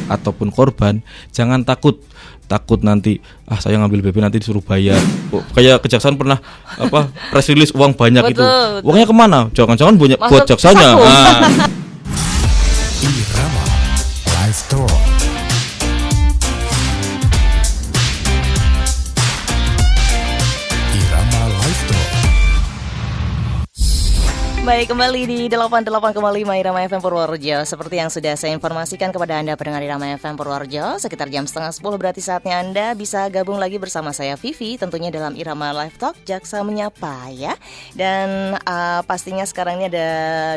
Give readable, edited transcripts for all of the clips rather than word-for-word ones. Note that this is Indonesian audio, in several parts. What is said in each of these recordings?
ataupun korban, jangan takut nanti saya ngambil BB nanti disuruh bayar. Kayak kejaksaan pernah press release uang banyak itu. Uangnya kemana? Jangan-jangan buat jaksanya. Irama Live Talk. Irama Live Talk. Baik, kembali di 88,5 Irama FM Purworejo. Seperti yang sudah saya informasikan kepada Anda pendengar Irama FM Purworejo, sekitar jam 9:30 berarti saatnya Anda bisa gabung lagi bersama saya Vivi, tentunya dalam Irama Live Talk Jaksa Menyapa ya. Dan pastinya sekarang ini ada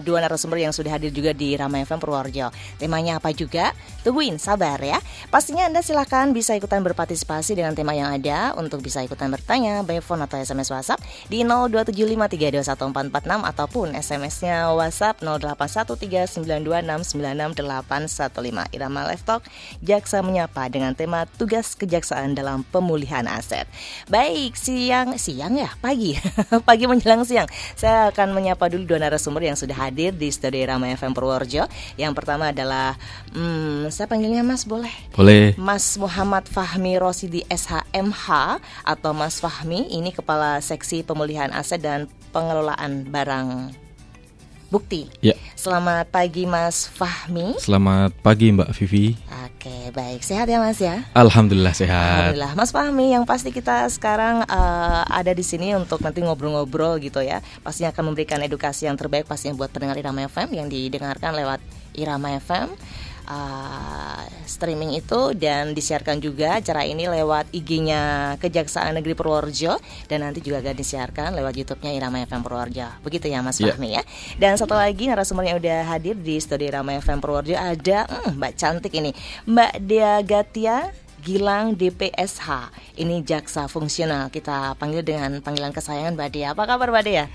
dua narasumber yang sudah hadir juga di Irama FM Purworejo. Temanya apa juga? Tungguin, sabar ya. Pastinya Anda silakan bisa ikutan berpartisipasi dengan tema yang ada untuk bisa ikutan bertanya by phone atau SMS WhatsApp di 02753214446 ataupun SMS-nya WhatsApp 081392696815. Irama Live Talk Jaksa Menyapa dengan tema tugas kejaksaan dalam pemulihan aset. Baik, siang ya, pagi. Pagi menjelang siang. Saya akan menyapa dulu dua narasumber yang sudah hadir di studio Irama FM Purworejo. Yang pertama adalah saya panggilnya Mas boleh? Boleh. Mas Muhammad Fahmi Rosidi SHMH atau Mas Fahmi, ini Kepala Seksi Pemulihan Aset dan Pengelolaan Barang Bukti. Ya. Selamat pagi Mas Fahmi. Selamat pagi Mbak Vivi. Oke, baik. Sehat ya Mas ya? Alhamdulillah sehat. Alhamdulillah. Mas Fahmi, yang pasti kita sekarang ada di sini untuk nanti ngobrol-ngobrol gitu ya. Pastinya akan memberikan edukasi yang terbaik pastinya buat pendengar Irama FM yang didengarkan lewat Irama FM. Streaming itu dan disiarkan juga acara ini lewat IG-nya Kejaksaan Negeri Purworejo dan nanti juga akan disiarkan lewat YouTube-nya Irama FM Purworejo. Begitu ya Mas Fahmi ya. Dan satu lagi narasumber yang udah hadir di studio Irama FM Purworejo ada Mbak cantik ini, Mbak Dea Gatia Gilang DPSH. Ini jaksa fungsional. Kita panggil dengan panggilan kesayangan Mbak Dea. Apa kabar Mbak Dea?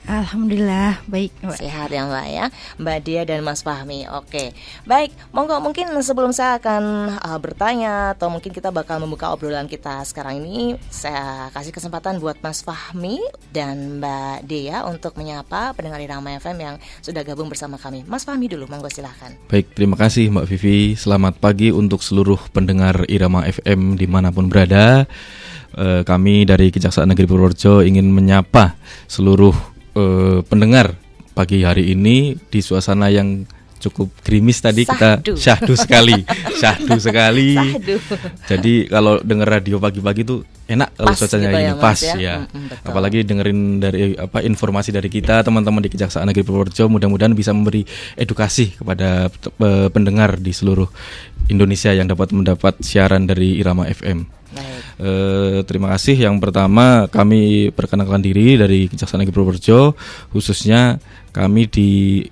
Alhamdulillah, baik Mbak. Sehat ya Mbak ya, Mbak Dia dan Mas Fahmi. Oke, baik, monggo mungkin sebelum saya akan bertanya atau mungkin kita bakal membuka obrolan kita sekarang ini, saya kasih kesempatan buat Mas Fahmi dan Mbak Dia untuk menyapa pendengar Irama FM yang sudah gabung bersama kami. Mas Fahmi dulu, monggo silahkan. Baik, terima kasih Mbak Vivi. Selamat pagi untuk seluruh pendengar Irama FM dimanapun berada. Kami dari Kejaksaan Negeri Purworejo ingin menyapa seluruh pendengar pagi hari ini di suasana yang cukup gerimis tadi. Kita syahdu sekali. Jadi kalau denger radio pagi-pagi tuh enak kalau cuacanya gitu ini ya, pas Mas, ya. Apalagi dengerin dari informasi dari kita teman-teman di Kejaksaan Negeri Purworejo, mudah-mudahan bisa memberi edukasi kepada pendengar di seluruh Indonesia yang dapat mendapat siaran dari Irama FM. Terima kasih. Yang pertama kami perkenalkan diri dari Kejaksaan Negeri Purworejo, khususnya kami di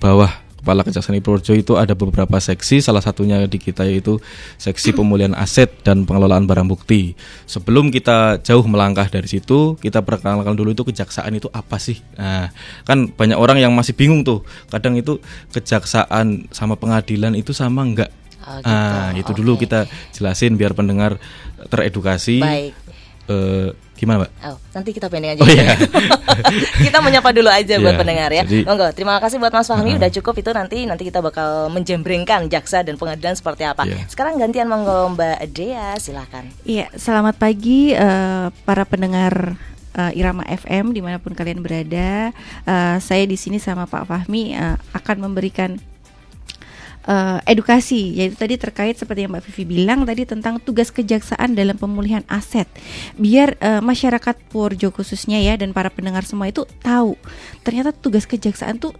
bawah Kepala Kejaksaan Negeri Purworejo itu ada beberapa seksi, salah satunya di kita yaitu Seksi Pemulihan Aset dan Pengelolaan Barang Bukti. Sebelum kita jauh melangkah dari situ, kita perkenalkan dulu itu kejaksaan itu apa sih? Nah, kan banyak orang yang masih bingung tuh. Kadang itu kejaksaan sama pengadilan itu sama enggak? Itu dulu kita jelasin biar pendengar teredukasi. Baik. Gimana Mbak? Nanti kita pending aja. Iya. Kita menyapa dulu aja buat pendengar ya. Monggo, terima kasih buat Mas Fahmi. Udah cukup itu, nanti kita bakal menjembrengkan jaksa dan pengadilan seperti apa. Sekarang gantian monggo Mbak Dea, silakan. Iya, selamat pagi para pendengar Irama FM dimanapun kalian berada. Saya di sini sama Pak Fahmi akan memberikan edukasi, yaitu tadi terkait seperti yang Mbak Vivi bilang tadi tentang tugas kejaksaan dalam pemulihan aset, biar masyarakat Purworejo khususnya ya dan para pendengar semua itu tahu ternyata tugas kejaksaan tuh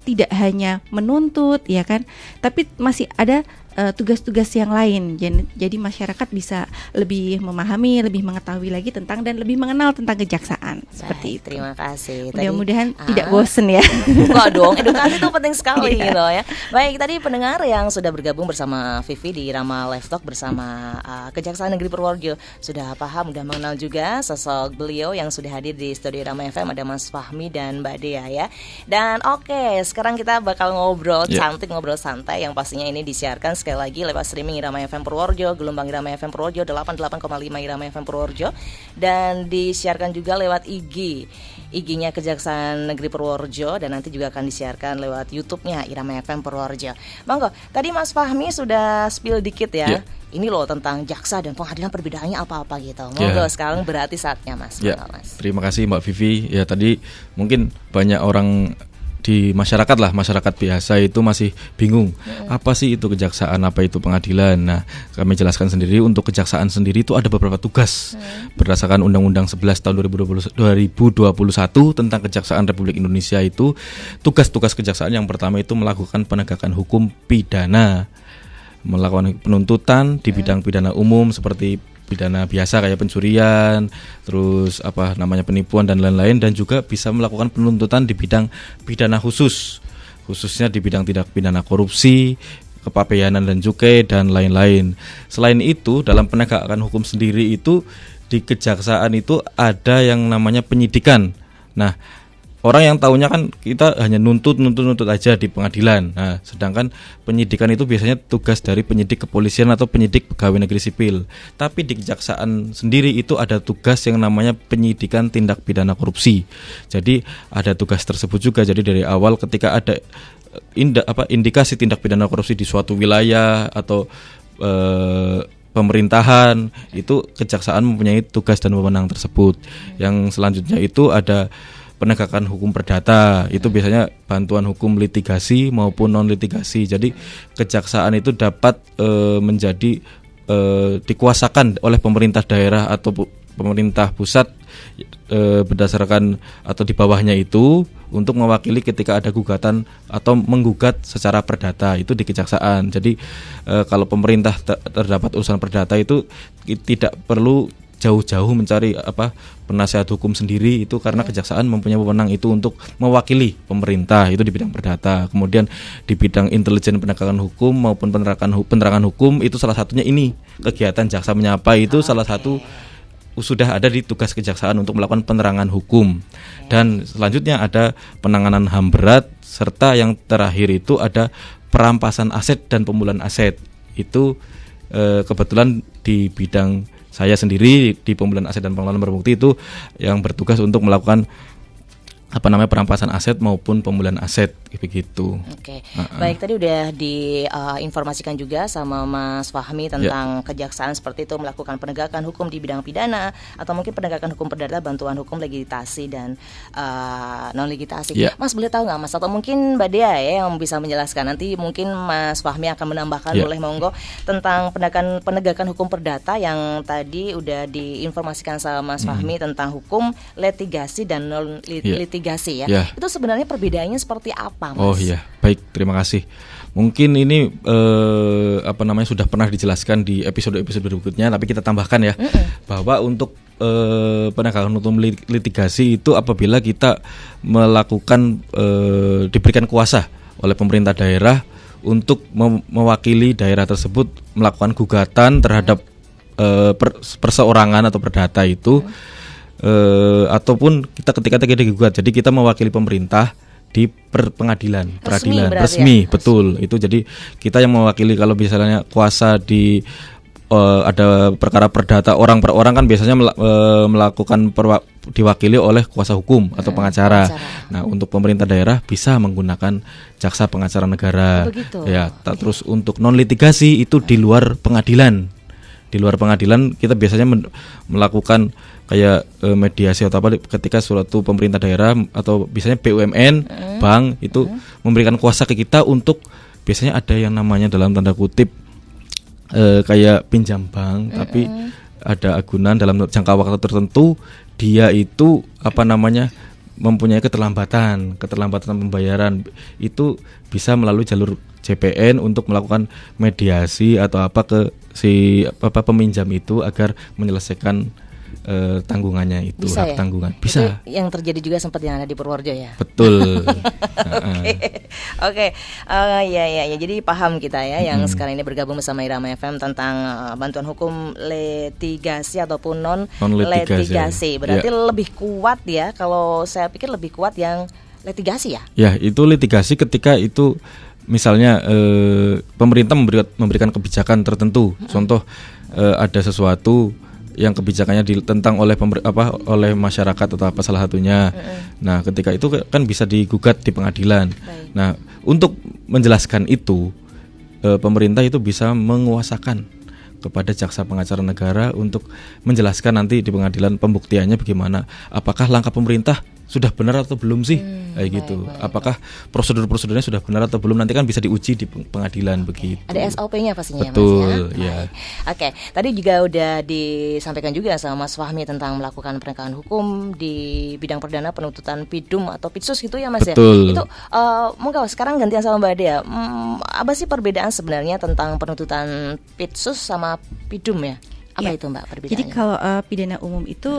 tidak hanya menuntut ya kan, tapi masih ada tugas-tugas yang lain. Jadi masyarakat bisa lebih memahami, lebih mengetahui lagi tentang dan lebih mengenal tentang kejaksaan. Seperti itu. Terima kasih. Mudah-mudahan tidak bosen ya. Enggak dong, edukasi itu penting sekali gitu ya. Baik, tadi pendengar yang sudah bergabung bersama Vivi di Irama Live Talk bersama Kejaksaan Negeri Purworejo sudah paham, sudah mengenal juga sosok beliau yang sudah hadir di studio Irama FM, ada Mas Fahmi dan Mbak Dea ya. Dan sekarang kita bakal ngobrol cantik, ngobrol santai yang pastinya ini disiarkan sekali lagi lewat streaming Irama FM Purworejo, gelombang Irama FM Purworejo 88,5 Irama FM Purworejo, dan disiarkan juga lewat IG-nya Kejaksaan Negeri Purworejo, dan nanti juga akan disiarkan lewat YouTube-nya Irama FM Purworejo. Monggo, tadi Mas Fahmi sudah spill dikit ya. Ini loh tentang jaksa dan pengadilan perbedaannya apa-apa gitu. Monggo sekarang berarti saatnya Mas. Mas. Terima kasih Mbak Vivi. Ya tadi mungkin banyak orang di masyarakat biasa itu masih bingung apa sih itu kejaksaan, apa itu pengadilan. Nah, kami jelaskan sendiri, untuk kejaksaan sendiri itu ada beberapa tugas berdasarkan Undang-Undang 11 tahun 2021 tentang Kejaksaan Republik Indonesia. Itu tugas-tugas kejaksaan yang pertama itu melakukan penegakan hukum pidana, melakukan penuntutan di bidang pidana umum seperti pidana biasa kayak pencurian, terus penipuan dan lain-lain, dan juga bisa melakukan penuntutan di bidang pidana khususnya di bidang tindak pidana korupsi, kepabeanan dan cukai dan lain-lain. Selain itu, dalam penegakan hukum sendiri itu di kejaksaan itu ada yang namanya penyidikan. Nah, orang yang tahunya kan kita hanya nuntut aja di pengadilan. Nah, sedangkan penyidikan itu biasanya tugas dari penyidik kepolisian atau penyidik pegawai negeri sipil. Tapi di kejaksaan sendiri itu ada tugas yang namanya penyidikan tindak pidana korupsi. Jadi ada tugas tersebut juga. Jadi dari awal ketika ada indikasi tindak pidana korupsi di suatu wilayah atau pemerintahan, itu kejaksaan mempunyai tugas dan wewenang tersebut. Yang selanjutnya itu ada penegakan hukum perdata, itu biasanya bantuan hukum litigasi maupun non litigasi. Jadi kejaksaan itu dapat menjadi dikuasakan oleh pemerintah daerah atau pemerintah pusat berdasarkan atau di bawahnya itu untuk mewakili ketika ada gugatan atau menggugat secara perdata, itu di kejaksaan. Jadi kalau pemerintah terdapat urusan perdata itu tidak perlu jauh-jauh mencari penasihat hukum sendiri, itu karena kejaksaan mempunyai wewenang itu untuk mewakili pemerintah, itu di bidang perdata. Kemudian di bidang intelijen penegakan hukum maupun penerangan hukum, itu salah satunya ini kegiatan jaksa menyapa, itu salah satu sudah ada di tugas kejaksaan untuk melakukan penerangan hukum. Dan selanjutnya ada penanganan HAM berat, serta yang terakhir itu ada perampasan aset dan pemulihan aset. Itu kebetulan di bidang saya sendiri di pemulihan aset dan pengelolaan barang bukti itu yang bertugas untuk melakukan perampasan aset maupun pemulihan aset begitu. Oke. Baik, tadi udah diinformasikan juga sama Mas Fahmi tentang kejaksaan seperti itu, melakukan penegakan hukum di bidang pidana atau mungkin penegakan hukum perdata, bantuan hukum legitasi dan non legitasi. Mas boleh tahu nggak Mas, atau mungkin Mbak Dea ya yang bisa menjelaskan, nanti mungkin Mas Fahmi akan menambahkan, boleh monggo, tentang penegakan hukum perdata yang tadi udah diinformasikan sama Mas Fahmi tentang hukum litigasi dan non litigasi ya. Itu sebenarnya perbedaannya seperti apa, Mas? Oh iya, baik, terima kasih. Mungkin ini sudah pernah dijelaskan di episode-episode berikutnya, tapi kita tambahkan ya, bahwa untuk penegakan hukum litigasi itu apabila kita melakukan diberikan kuasa oleh pemerintah daerah untuk mewakili daerah tersebut melakukan gugatan terhadap perseorangan atau perdata itu. Ataupun kita ketika digugat, jadi kita mewakili pemerintah di peradilan resmi, betul. Itu jadi kita yang mewakili. Kalau misalnya kuasa di ada perkara perdata orang per orang kan biasanya melakukan diwakili oleh kuasa hukum atau pengacara. Nah, untuk pemerintah daerah bisa menggunakan jaksa pengacara negara. Terus untuk non litigasi itu di luar pengadilan. Di luar pengadilan kita biasanya melakukan kayak mediasi atau ketika suatu pemerintah daerah atau biasanya BUMN, bank itu memberikan kuasa ke kita untuk, biasanya ada yang namanya dalam tanda kutip kayak pinjam bank, tapi ada agunan dalam jangka waktu tertentu, dia itu mempunyai keterlambatan pembayaran, itu bisa melalui jalur JPN untuk melakukan mediasi atau ke si peminjam itu agar menyelesaikan tanggungannya itu, bisa, hak tanggungan. Bisa. Itu yang terjadi juga sempat yang ada di Purworejo ya. Betul. Oke. Ya. Jadi paham kita ya yang sekarang ini bergabung bersama Irama FM tentang bantuan hukum litigasi ataupun non litigasi. Berarti lebih kuat ya. Kalau saya pikir lebih kuat yang litigasi ya. Ya, itu litigasi ketika itu misalnya pemerintah memberikan kebijakan tertentu, contoh ada sesuatu yang kebijakannya ditentang oleh oleh masyarakat atau apa salah satunya. Nah, ketika itu kan bisa digugat di pengadilan. Baik. Nah, untuk menjelaskan itu pemerintah itu bisa menguasakan kepada jaksa pengacara negara untuk menjelaskan nanti di pengadilan pembuktiannya bagaimana. Apakah langkah pemerintah sudah benar atau belum sih? Kayak gitu. Apakah prosedur-prosedurnya sudah benar atau belum? Nanti kan bisa diuji di pengadilan begitu. Ada SOP-nya pastinya, Betul, Mas ya. ya. Oke, tadi juga udah disampaikan juga sama Mas Fahmi tentang melakukan penegakan hukum di bidang perdana penuntutan PIDUM atau PIDSUS gitu ya, Mas Betul. ya. Itu monggo sekarang gantian sama Mbak Dea. Apa sih perbedaan sebenarnya tentang penuntutan PIDSUS sama PIDUM ya? Apa itu Mbak perbedaannya? Jadi kalau pidana umum itu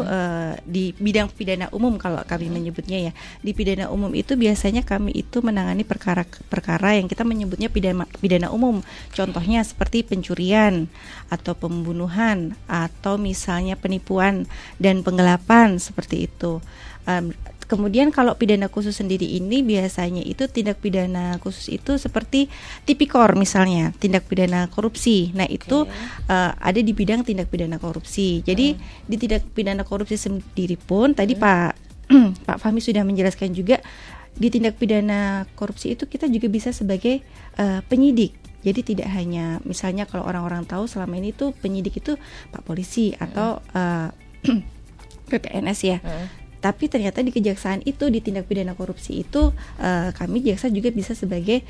di bidang pidana umum kalau kami menyebutnya ya, di pidana umum itu biasanya kami itu menangani perkara yang kita menyebutnya pidana umum. Contohnya seperti pencurian atau pembunuhan atau misalnya penipuan dan penggelapan seperti itu. Kemudian kalau pidana khusus sendiri ini biasanya itu tindak pidana khusus itu seperti tipikor misalnya, tindak pidana korupsi. Nah itu ada di bidang tindak pidana korupsi. Jadi di tindak pidana korupsi sendiri pun tadi Pak Fahmi sudah menjelaskan juga, di tindak pidana korupsi itu kita juga bisa sebagai penyidik. Jadi tidak hanya misalnya kalau orang-orang tahu selama ini tuh penyidik itu Pak Polisi atau PPNS ya. Tapi ternyata di kejaksaan itu, di tindak pidana korupsi itu kami jaksa juga bisa sebagai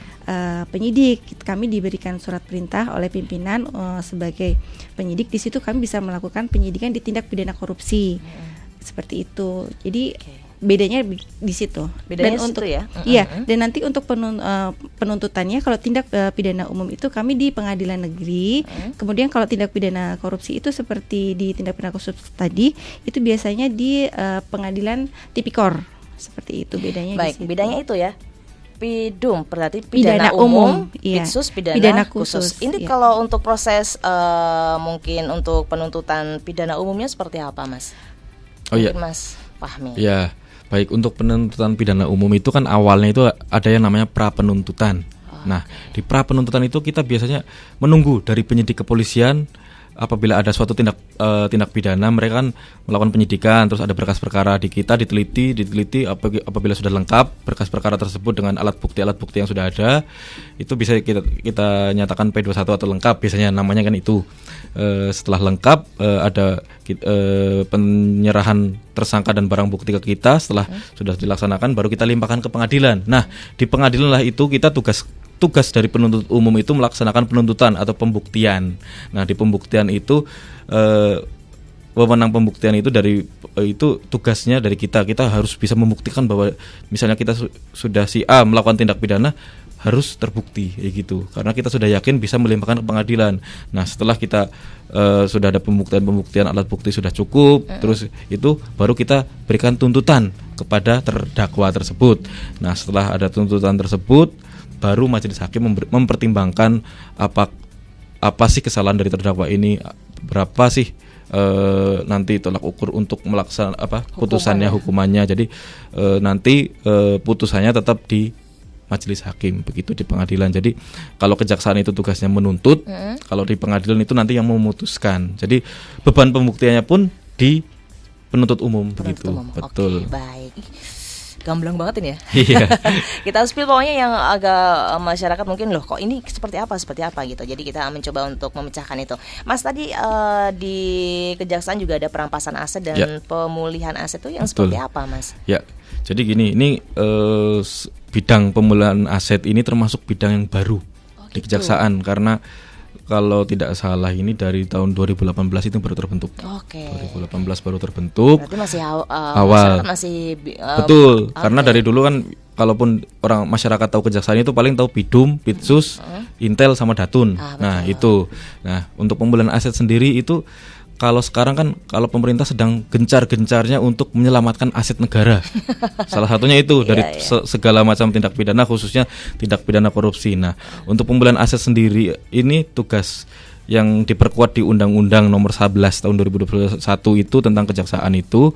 penyidik. Kami diberikan surat perintah oleh pimpinan sebagai penyidik. Di situ kami bisa melakukan penyidikan di tindak pidana korupsi. Seperti itu. Jadi bedanya di situ. Bedanya dan situ ya. Iya, dan nanti untuk penuntutannya kalau tindak pidana umum itu kami di pengadilan negeri. Kemudian kalau tindak pidana korupsi itu seperti di tindak pidana khusus tadi, itu biasanya di pengadilan tipikor. Seperti itu bedanya. Baik, di situ. bedanya itu ya. PIDUM berarti Pidana pidana umum, iya. PIDSUS Pidana khusus. khusus, Ini iya. kalau untuk proses mungkin untuk penuntutan pidana umumnya seperti apa, Mas? Oh iya. Mungkin Mas Fahmi. Ya, baik, untuk penuntutan pidana umum itu kan awalnya itu ada yang namanya pra penuntutan. Nah, di pra penuntutan itu kita biasanya menunggu dari penyidik kepolisian. Apabila ada suatu tindak pidana, mereka kan melakukan penyidikan, terus ada berkas perkara di kita diteliti. Apabila sudah lengkap berkas perkara tersebut dengan alat bukti yang sudah ada, itu bisa kita nyatakan P21 atau lengkap, biasanya namanya kan itu. Setelah lengkap ada penyerahan tersangka dan barang bukti ke kita. Setelah sudah dilaksanakan baru kita limpahkan ke pengadilan. Nah, di pengadilan lah itu kita tugas dari penuntut umum itu melaksanakan penuntutan atau pembuktian. Nah, di pembuktian itu wewenang pembuktian itu itu tugasnya dari kita. Kita harus bisa membuktikan bahwa misalnya kita sudah si A melakukan tindak pidana, harus terbukti kayak gitu. Karena kita sudah yakin bisa melimpahkan ke pengadilan. Nah, setelah kita sudah ada pembuktian alat bukti sudah cukup, terus itu baru kita berikan tuntutan kepada terdakwa tersebut. Nah, setelah ada tuntutan tersebut, baru majelis hakim mempertimbangkan apa sih kesalahan dari terdakwa ini, berapa sih nanti tolak ukur untuk melaksanakan hukumannya. Jadi nanti putusannya tetap di majelis hakim, begitu di pengadilan. Jadi kalau kejaksaan itu tugasnya menuntut, kalau di pengadilan itu nanti yang memutuskan. Jadi beban pembuktiannya pun di penuntut umum begitu. Betul. Oke, baik. Gamblang banget ini ya. Iya. Kita spill pokoknya yang agak masyarakat mungkin loh kok ini seperti apa gitu. Jadi kita mencoba untuk memecahkan itu. Mas tadi di kejaksaan juga ada perampasan aset dan pemulihan aset itu yang seperti apa, Mas? Ya. Jadi gini, ini bidang pemulihan aset ini termasuk bidang yang baru di kejaksaan, karena kalau tidak salah ini dari tahun 2018 itu baru terbentuk. Oke. 2018 baru terbentuk. Berarti masih awal. Masih betul. Karena dari dulu kan kalaupun orang masyarakat tahu kejaksaan itu paling tahu PIDUM, PIDSUS, Intel sama Datun. Nah, itu. Nah, untuk pemulihan aset sendiri itu kalau sekarang kan kalau pemerintah sedang gencar-gencarnya untuk menyelamatkan aset negara. Salah satunya itu dari segala macam tindak pidana, khususnya tindak pidana korupsi. Nah, untuk pemulihan aset sendiri ini tugas yang diperkuat di Undang-Undang Nomor 11 Tahun 2021 itu tentang kejaksaan itu.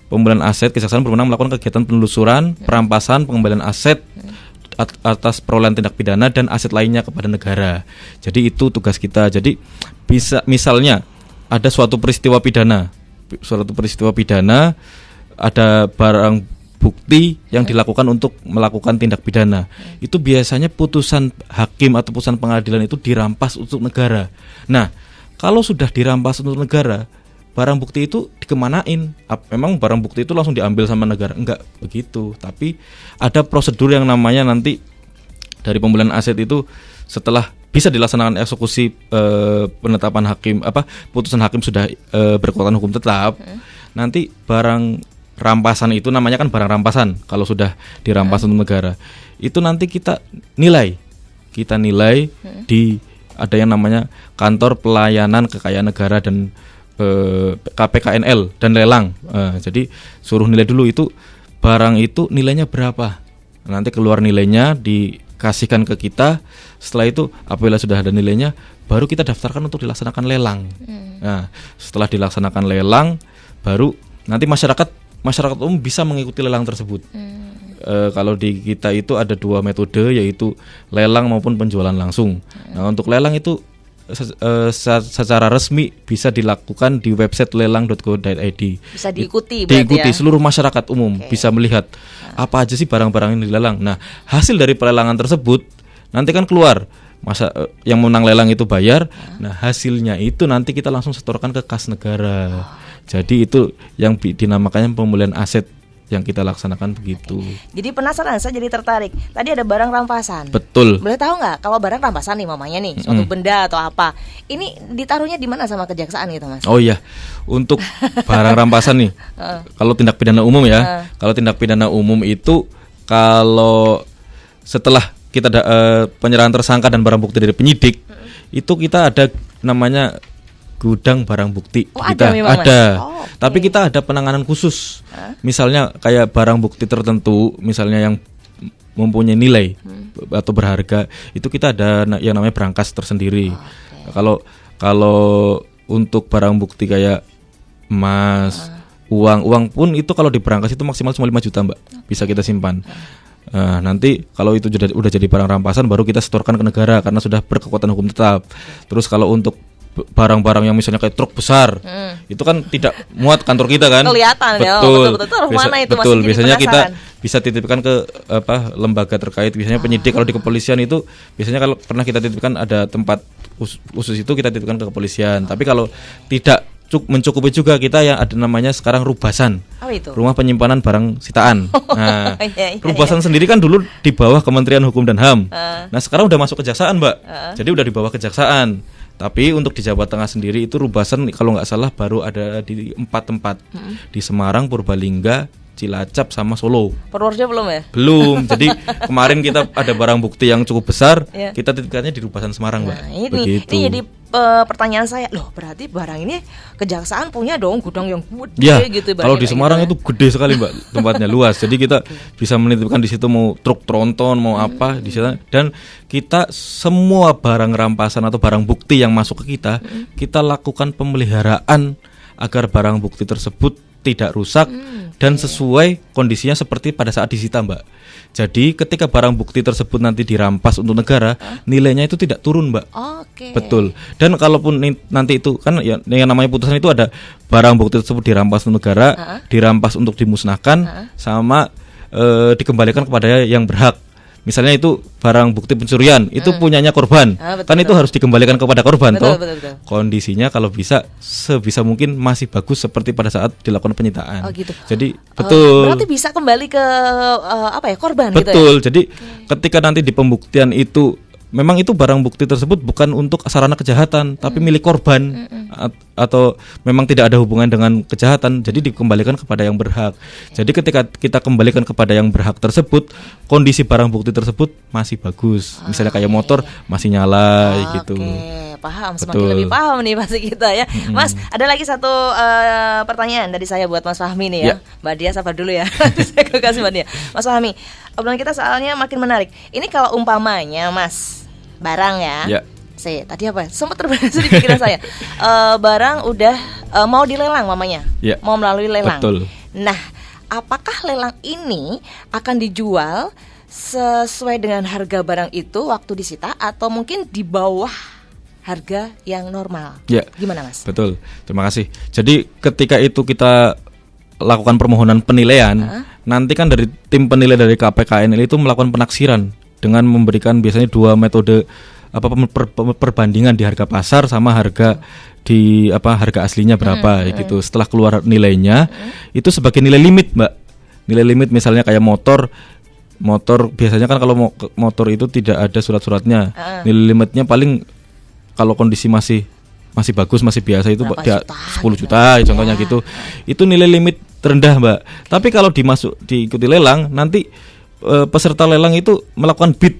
Pemulihan aset, kejaksaan berwenang melakukan kegiatan penelusuran, perampasan, pengembalian aset atas perolehan tindak pidana dan aset lainnya kepada negara. Jadi itu tugas kita. Jadi bisa misalnya ada suatu peristiwa pidana, ada barang bukti yang dilakukan untuk melakukan tindak pidana. Itu biasanya putusan hakim atau putusan pengadilan itu dirampas untuk negara. Nah, kalau sudah dirampas untuk negara, barang bukti itu dikemanain? Memang barang bukti itu langsung diambil sama negara? Enggak begitu. Tapi ada prosedur yang namanya nanti dari pemulihan aset itu setelah bisa dilaksanakan eksekusi penetapan hakim, putusan hakim sudah berkekuatan hukum tetap. Nanti barang rampasan itu namanya kan barang rampasan. Kalau sudah dirampas untuk negara, itu nanti kita nilai di ada yang namanya Kantor Pelayanan Kekayaan Negara dan KPKNL dan lelang. Jadi suruh nilai dulu itu barang itu nilainya berapa. Nanti keluar nilainya dikasihkan ke kita. Setelah itu apabila sudah ada nilainya, baru kita daftarkan untuk dilaksanakan lelang. Nah, setelah dilaksanakan lelang, baru nanti masyarakat umum bisa mengikuti lelang tersebut. Kalau di kita itu ada 2 metode, yaitu lelang maupun penjualan langsung. Nah, untuk lelang itu secara resmi bisa dilakukan di website lelang.go.id. Bisa diikuti ya? Seluruh masyarakat umum bisa melihat apa aja sih barang-barang yang dilelang. Nah, hasil dari pelelangan tersebut nanti kan keluar, yang menang lelang itu bayar. Nah, hasilnya itu nanti kita langsung setorkan ke kas negara. Jadi itu yang dinamakannya pemulihan aset yang kita laksanakan begitu. Jadi penasaran, saya jadi tertarik. Tadi ada barang rampasan. Betul. Boleh tahu nggak kalau barang rampasan nih mamanya nih, suatu benda atau apa, ini ditaruhnya di mana sama kejaksaan gitu, Mas? Oh iya, untuk barang rampasan nih, kalau tindak pidana umum ya, kalau tindak pidana umum itu kalau setelah kita penyerahan tersangka dan barang bukti dari penyidik, itu kita ada namanya gudang barang bukti. Kita ada. Tapi kita ada penanganan khusus. Misalnya kayak barang bukti tertentu, misalnya yang mempunyai nilai atau berharga, itu kita ada yang namanya brankas tersendiri. Kalau untuk barang bukti kayak emas, uang pun itu kalau di brankas itu maksimal cuma 5 juta, Mbak. Bisa kita simpan. Nanti kalau itu udah jadi barang rampasan, baru kita setorkan ke negara karena sudah berkekuatan hukum tetap. Terus kalau untuk barang-barang yang misalnya kayak truk besar, itu kan tidak muat kantor kita kan. Kelihatan ya. Betul. Mana itu betul. Biasanya kita bisa titipkan ke lembaga terkait. Biasanya penyidik, kalau di kepolisian itu biasanya kalau pernah kita titipkan ada tempat khusus itu kita titipkan ke kepolisian. Tapi kalau tidak mencukupi juga, kita yang ada namanya sekarang rubasan. Itu? Rumah penyimpanan barang sitaan. Nah, rubasan sendiri kan dulu di bawah Kementerian Hukum dan HAM. Nah, sekarang udah masuk kejaksaan, Mbak. Jadi udah di bawah kejaksaan. Tapi untuk di Jawa Tengah sendiri itu rubasan kalau nggak salah baru ada di 4 tempat. Di Semarang, Purbalingga, Cilacap sama Solo. Purworejo belum ya? Belum. Jadi kemarin kita ada barang bukti yang cukup besar, kita titipkannya di Rubasan Semarang, Mbak. Ini jadi pertanyaan saya, loh berarti barang ini kejaksaan punya dong gudang yang gede ya, gitu. Kalau di Semarang itu gede sekali, Mbak, tempatnya luas. Jadi kita bisa menitipkan di situ mau truk tronton, mau apa di sana. Dan kita semua barang rampasan atau barang bukti yang masuk ke kita lakukan pemeliharaan agar barang bukti tersebut tidak rusak dan sesuai kondisinya seperti pada saat disita, Mbak. Jadi ketika barang bukti tersebut nanti dirampas untuk negara, nilainya itu tidak turun, Mbak. Betul. Dan kalaupun nanti itu kan yang namanya putusan itu ada barang bukti tersebut dirampas untuk negara, dirampas untuk dimusnahkan, sama dikembalikan kepada yang berhak. Misalnya itu barang bukti pencurian, itu punyanya korban, kan itu harus dikembalikan kepada korban, betul. Kondisinya kalau bisa sebisa mungkin masih bagus seperti pada saat dilakukan penyitaan. Gitu. Jadi betul. Berarti bisa kembali ke korban. Betul. Gitu ya? Jadi ketika nanti di pembuktian itu memang itu barang bukti tersebut bukan untuk sarana kejahatan, tapi milik korban atau memang tidak ada hubungan dengan kejahatan, jadi dikembalikan kepada yang berhak. Jadi ketika kita kembalikan kepada yang berhak tersebut, kondisi barang bukti tersebut masih bagus. Misalnya kayak motor masih nyala gitu. Paham, semakin lebih paham nih pasti kita ya. Mas, ada lagi satu pertanyaan dari saya buat Mas Fahmi nih ya. Mbak Dia sabar dulu ya. Saya kasih Mbak Dia. Mas Fahmi, obrolan kita soalnya makin menarik. Ini kalau umpamanya Mas barang ya. Saya tadi apa? Sempat terberes di pikiran saya. Barang udah mau dilelang mamanya. Mau melalui lelang. Betul. Nah, apakah lelang ini akan dijual sesuai dengan harga barang itu waktu disita atau mungkin di bawah harga yang normal. Ya, gimana Mas? Betul, terima kasih. Jadi ketika itu kita lakukan permohonan penilaian, nanti kan dari tim penilai dari KPKNL itu melakukan penaksiran dengan memberikan biasanya 2 metode perbandingan di harga pasar sama harga di harga aslinya berapa gitu. Setelah keluar nilainya itu sebagai nilai limit, Mbak. Nilai limit misalnya kayak motor biasanya kan kalau motor itu tidak ada surat-suratnya. Nilai limitnya paling kalau kondisi masih bagus, masih biasa itu 10 juta contohnya gitu. Itu nilai limit terendah, Mbak. Tapi kalau diikuti lelang, nanti peserta lelang itu melakukan bid.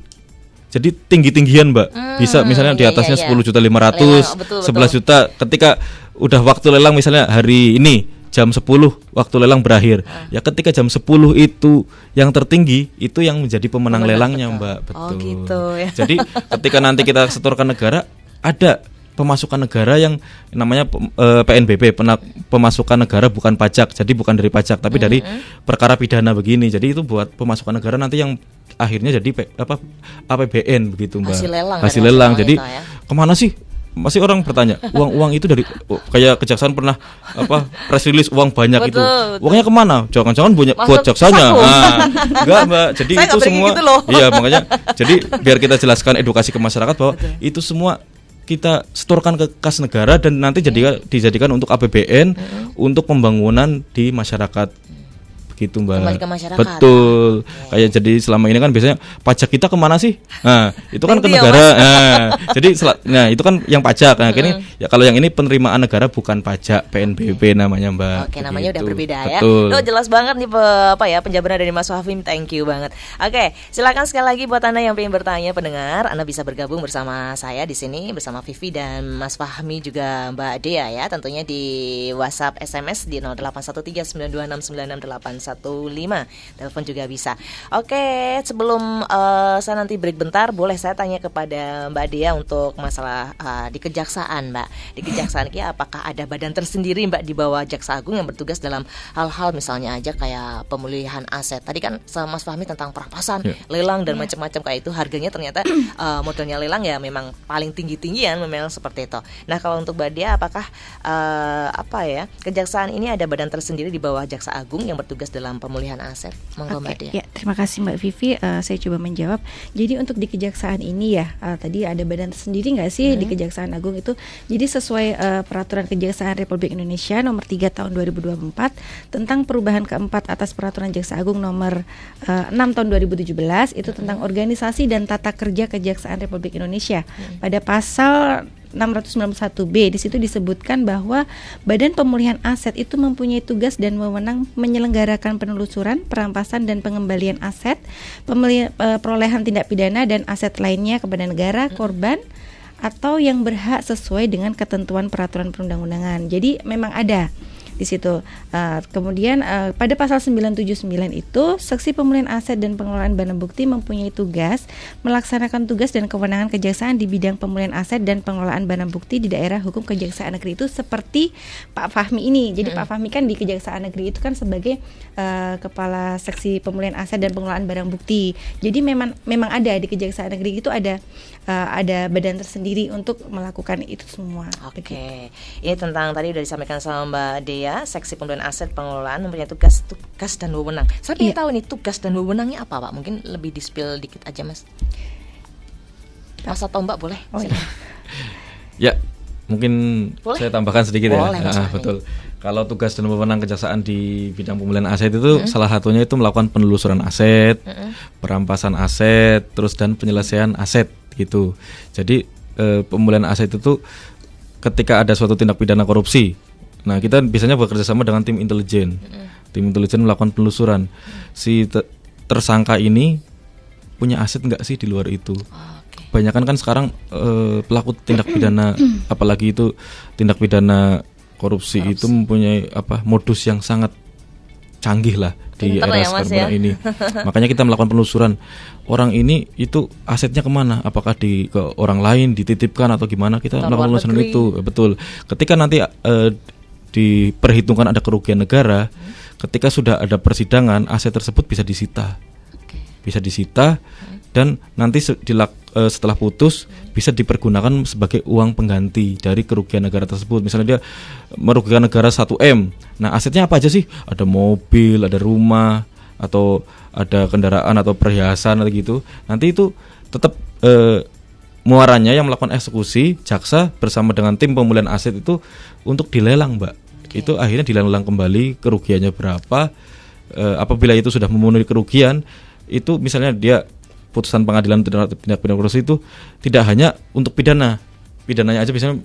Jadi tinggi-tinggian, Mbak. Bisa misalnya di atasnya 10.500.000, 11 juta. Ketika udah waktu lelang misalnya hari ini jam 10 waktu lelang berakhir. Ya ketika jam 10 itu yang tertinggi itu yang menjadi pemenang lelangnya, Mbak. Betul. Oh gitu ya. Jadi ketika nanti kita setorkan negara, ada pemasukan negara yang namanya PNBP, pemasukan negara bukan pajak. Jadi bukan dari pajak tapi dari perkara pidana begini. Jadi itu buat pemasukan negara nanti yang akhirnya jadi APBN begitu, Mbak. Hasil lelang. Jadi kemana sih? Masih orang bertanya, uang itu dari kayak kejaksaan pernah press release uang banyak itu. Uangnya kemana? Jangan-jangan buat jaksanya. Enggak, Mbak. Jadi itu semua iya, makanya jadi biar kita jelaskan edukasi ke masyarakat bahwa itu semua kita setorkan ke kas negara dan nanti dijadikan untuk APBN untuk pembangunan di masyarakat. Gitu, Mbak. Kembali ke masyarakat. Betul. Kayak jadi selama ini kan biasanya pajak kita kemana sih? Nah, itu kan ke negara. Jadi itu kan yang pajak. Nah, ini ya kalau yang ini penerimaan negara bukan pajak, PNBP namanya, Mbak. Oke, namanya udah berbeda ya. Betul. Jelas banget nih penjabaran dari Mas Fahmi. Thank you banget. Oke, silakan sekali lagi buat Anda yang ingin bertanya pendengar, Anda bisa bergabung bersama saya di sini bersama Vivi dan Mas Fahmi juga Mbak Dea ya. Tentunya di WhatsApp SMS di 081392696815. Telepon juga bisa. Oke, sebelum saya nanti break bentar, boleh saya tanya kepada Mbak Dea untuk masalah di kejaksaan, Mbak. Di kejaksaan apakah ada badan tersendiri, Mbak, di bawah Jaksa Agung yang bertugas dalam hal-hal misalnya aja kayak pemulihan aset. Tadi kan sama Mas Fahmi tentang perampasan, lelang dan macam-macam kayak itu. Harganya ternyata modelnya lelang ya memang paling tinggi-tinggian, memang seperti itu. Nah, kalau untuk Mbak Dea apakah kejaksaan ini ada badan tersendiri di bawah Jaksa Agung yang bertugas dalam pemulihan aset? Monggo, Mbak Dea. Ya, terima kasih Mbak Vivi. Saya coba menjawab. Jadi untuk di kejaksaan ini ya, tadi ada badan sendiri nggak sih di Kejaksaan Agung itu? Jadi sesuai Peraturan Kejaksaan Republik Indonesia Nomor 3 Tahun 2024 tentang perubahan keempat atas Peraturan Jaksa Agung Nomor 6 Tahun 2017 itu tentang organisasi dan tata kerja Kejaksaan Republik Indonesia. Pada pasal 691B di situ disebutkan bahwa Badan Pemulihan Aset itu mempunyai tugas dan wewenang menyelenggarakan penelusuran, perampasan dan pengembalian aset, perolehan tindak pidana dan aset lainnya kepada negara, korban atau yang berhak sesuai dengan ketentuan peraturan perundang-undangan. Jadi memang ada di situ. Kemudian pada pasal 979 itu Seksi Pemulihan Aset dan Pengelolaan Barang Bukti mempunyai tugas melaksanakan tugas dan kewenangan kejaksaan di bidang pemulihan aset dan pengelolaan barang bukti di daerah hukum kejaksaan negeri itu seperti Pak Fahmi ini. Jadi Pak Fahmi kan di Kejaksaan Negeri itu kan sebagai Kepala Seksi Pemulihan Aset dan Pengelolaan Barang Bukti. Jadi memang ada di Kejaksaan Negeri itu ada badan tersendiri untuk melakukan itu semua. Oke. Ini tentang tadi udah disampaikan sama Mbak Dea, Seksi Pemulihan Aset Pengelolaan mempunyai tugas dan wewenang. Saya ingin tahu nih tugas dan wewenangnya apa, Pak? Mungkin lebih di-spill dikit aja, Mas. Mas atau Mbak boleh? Oh, ya, mungkin boleh? Saya tambahkan sedikit boleh, ya. Betul. Kalau tugas dan wewenang kejaksaan di bidang pemulihan aset itu salah satunya itu melakukan penelusuran aset, perampasan aset, terus dan penyelesaian aset gitu. Jadi pemulihan aset itu ketika ada suatu tindak pidana korupsi. Nah, kita biasanya bekerja sama dengan tim intelijen. Tim intelijen melakukan penelusuran. Si tersangka ini punya aset nggak sih di luar itu? Kebanyakan kan sekarang pelaku tindak pidana, apalagi itu tindak pidana korupsi itu mempunyai modus yang sangat canggih lah di era sekarang ini. Makanya kita melakukan penelusuran. Orang ini itu asetnya kemana? Apakah ke orang lain dititipkan atau gimana? Kita melakukan penelusuran itu. Betul. Ketika nanti diperhitungkan ada kerugian negara, ketika sudah ada persidangan, aset tersebut bisa disita. bisa disita dan nanti setelah putus bisa dipergunakan sebagai uang pengganti dari kerugian negara tersebut. Misalnya dia merugikan negara 1M. Nah, asetnya apa aja sih? Ada mobil, ada rumah, atau ada kendaraan atau perhiasan atau gitu. Nanti itu tetap muaranya yang melakukan eksekusi, jaksa bersama dengan tim pemulihan aset itu untuk dilelang, Mbak. Itu akhirnya dilelang kembali, kerugiannya berapa. Apabila itu sudah memenuhi kerugian, itu misalnya dia putusan pengadilan tindak pidana korupsi itu tidak hanya untuk pidananya aja, misalnya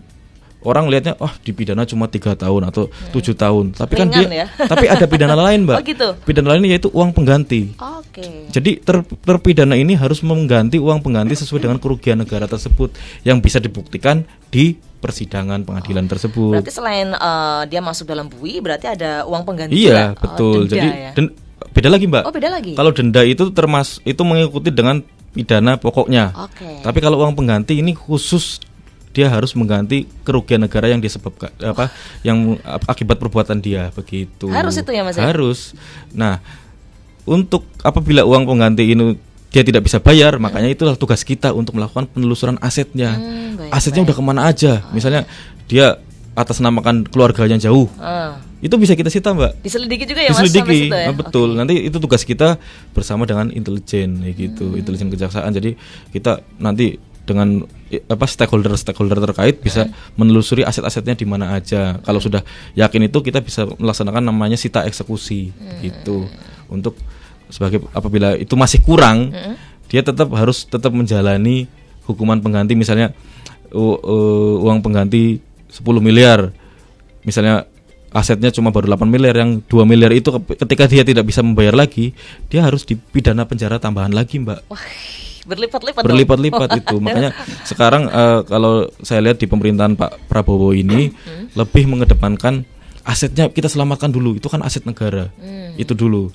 orang lihatnya dipidana cuma 3 tahun atau 7 tahun, tapi kan ringan dia ya? tapi ada pidana lain, Mbak. Oh gitu. Pidana lain yaitu uang pengganti. Oke. Jadi terpidana ini harus mengganti uang pengganti sesuai dengan kerugian negara tersebut yang bisa dibuktikan di persidangan pengadilan tersebut. Berarti selain dia masuk dalam bui, berarti ada uang pengganti Iya, juga? betul. Denda Jadi ya? beda lagi, Mbak. Oh, beda lagi. Kalau denda itu itu mengikuti dengan pidana pokoknya. Oke. Tapi kalau uang pengganti ini khusus, dia harus mengganti kerugian negara yang disebabkan yang akibat perbuatan dia, begitu. Harus itu ya, Mas? Harus. Nah, untuk apabila uang pengganti ini dia tidak bisa bayar, makanya itulah tugas kita untuk melakukan penelusuran asetnya. Asetnya udah kemana aja? Misalnya dia atasnamakan keluarganya jauh, itu bisa kita sita, Mbak. Diselidiki juga ya, Mas? Diselidiki, Sampai situ ya? betul. Nanti itu tugas kita bersama dengan intelijen, gitu, intelijen kejaksaan. Jadi kita nanti dengan stakeholder terkait bisa menelusuri aset-asetnya di mana aja. Kalau sudah yakin itu, kita bisa melaksanakan namanya sita eksekusi, gitu. Untuk sebagai apabila itu masih kurang, dia harus tetap menjalani hukuman pengganti. Misalnya uang pengganti 10 miliar, misalnya asetnya cuma baru 8 miliar, yang 2 miliar itu ketika dia tidak bisa membayar lagi, dia harus dipidana penjara tambahan lagi, Mbak. Wah, berlipat-lipat itu. Makanya sekarang kalau saya lihat di pemerintahan Pak Prabowo ini lebih mengedepankan asetnya kita selamatkan dulu, itu kan aset negara, itu dulu.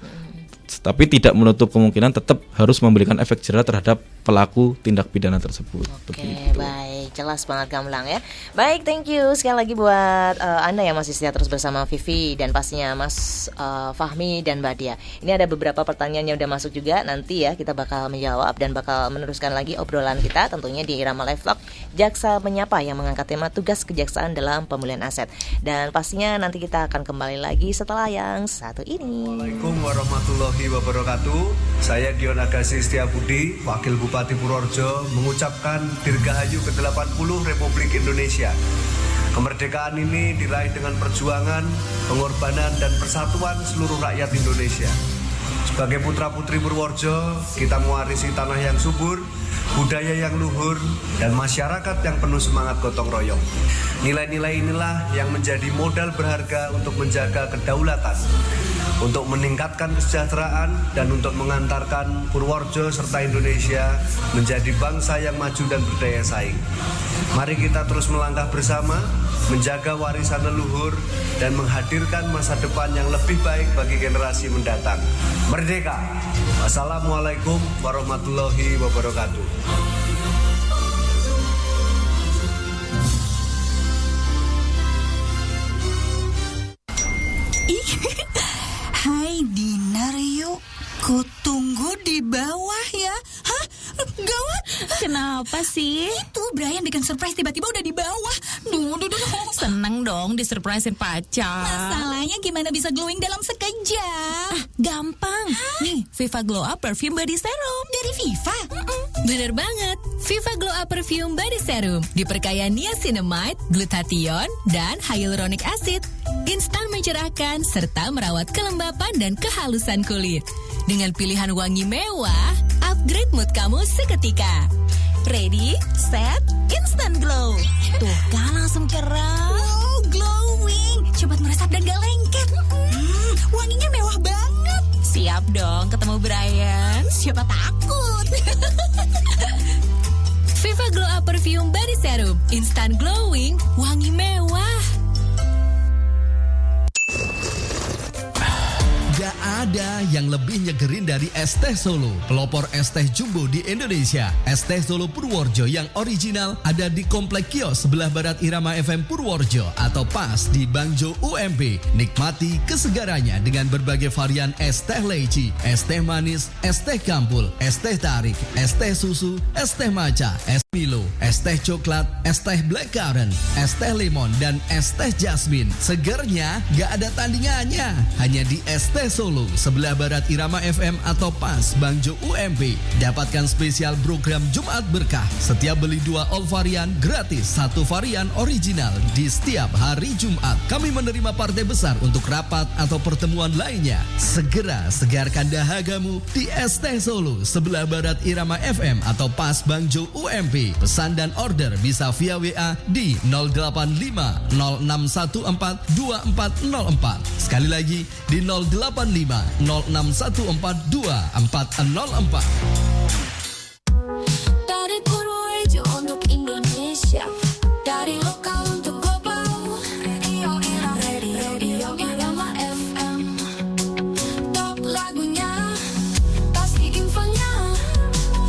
Tapi tidak menutup kemungkinan tetap harus memberikan efek jerah terhadap pelaku tindak pidana tersebut. Oke, baik, jelas banget Gamblang ya. Baik, thank you sekali lagi buat Anda yang masih setia terus bersama Vivi dan pastinya Mas Fahmi dan Mbak Dia. Ini ada beberapa pertanyaan yang udah masuk juga, nanti ya kita bakal menjawab dan bakal meneruskan lagi obrolan kita tentunya di Irama Live Vlog Jaksa Menyapa yang mengangkat tema tugas kejaksaan dalam pemulihan aset. Dan pastinya nanti kita akan kembali lagi setelah yang satu ini. Assalamualaikum warahmatullahi wabarakatuh. Saya Dion Agassi Setiabudi, Wakil Bupati Purworejo, mengucapkan Dirgahayu ke-80 Republik Indonesia. Kemerdekaan ini diraih dengan perjuangan, pengorbanan, dan persatuan seluruh rakyat Indonesia. Sebagai putra-putri Purworejo, kita mewarisi tanah yang subur, budaya yang luhur, dan masyarakat yang penuh semangat gotong royong. Nilai-nilai inilah yang menjadi modal berharga untuk menjaga kedaulatan, untuk meningkatkan kesejahteraan, dan untuk mengantarkan Purworejo serta Indonesia menjadi bangsa yang maju dan berdaya saing. Mari kita terus melangkah bersama, menjaga warisan leluhur, dan menghadirkan masa depan yang lebih baik bagi generasi mendatang. Merdeka! Wassalamualaikum warahmatullahi wabarakatuh. Hai dinner yuk. Kutunggu di bawah ya. Hah? Gawat. Kenapa sih? Itu Brian bikin surprise tiba-tiba udah di bawah. Duh. Seneng dong disurprisein pacar. Masalahnya gimana bisa glowing dalam sekejap? Gampang. Nih, Viva Glow Up Perfume Body Serum. Dari Viva? Bener banget. Viva Glow Up Perfume Body Serum diperkaya niacinamide, glutathione, dan hyaluronic acid. Instan mencerahkan serta merawat kelembapan dan kehalusan kulit. Dengan pilihan wangi mewah, upgrade mood kamu seketika. Ready, set, instant glow. Tuh kan langsung cerah. Wow, glowing. Cepat meresap dan gak lengket. Wanginya mewah banget. Siap dong ketemu Brian. Siapa takut? Viva Glow Up Perfume Body Serum. Instant glowing, wangi mewah. Gak ada yang lebih nyegerin dari es teh Solo, pelopor es teh jumbo di Indonesia. Es teh Solo Purworejo yang original ada di Komplek Kios sebelah barat Irama FM Purworejo atau pas di Bangjo UMP. Nikmati kesegarannya dengan berbagai varian es teh leci, es teh manis, es teh kampul, es teh tarik, es teh susu, es teh maca, es Milo, es teh coklat, es teh blackcurrant, es teh lemon, dan es teh jasmine. Segernya gak ada tandingannya. Hanya di Es Teh Solo, sebelah barat Irama FM atau pas Bangjo UMP. Dapatkan spesial program Jumat Berkah. Setiap beli 2 all varian, gratis 1 varian original di setiap hari Jumat. Kami menerima partai besar untuk rapat atau pertemuan lainnya. Segera segarkan dahagamu di Es Teh Solo, sebelah barat Irama FM atau pas Bangjo UMP. Pesan dan order bisa via WA di 085 0614 2404. Sekali lagi di 085 0614 2404. Dari Purworejo untuk Indonesia, dari lokal untuk global. Radio Irama FM. Top lagunya, pasti infonya.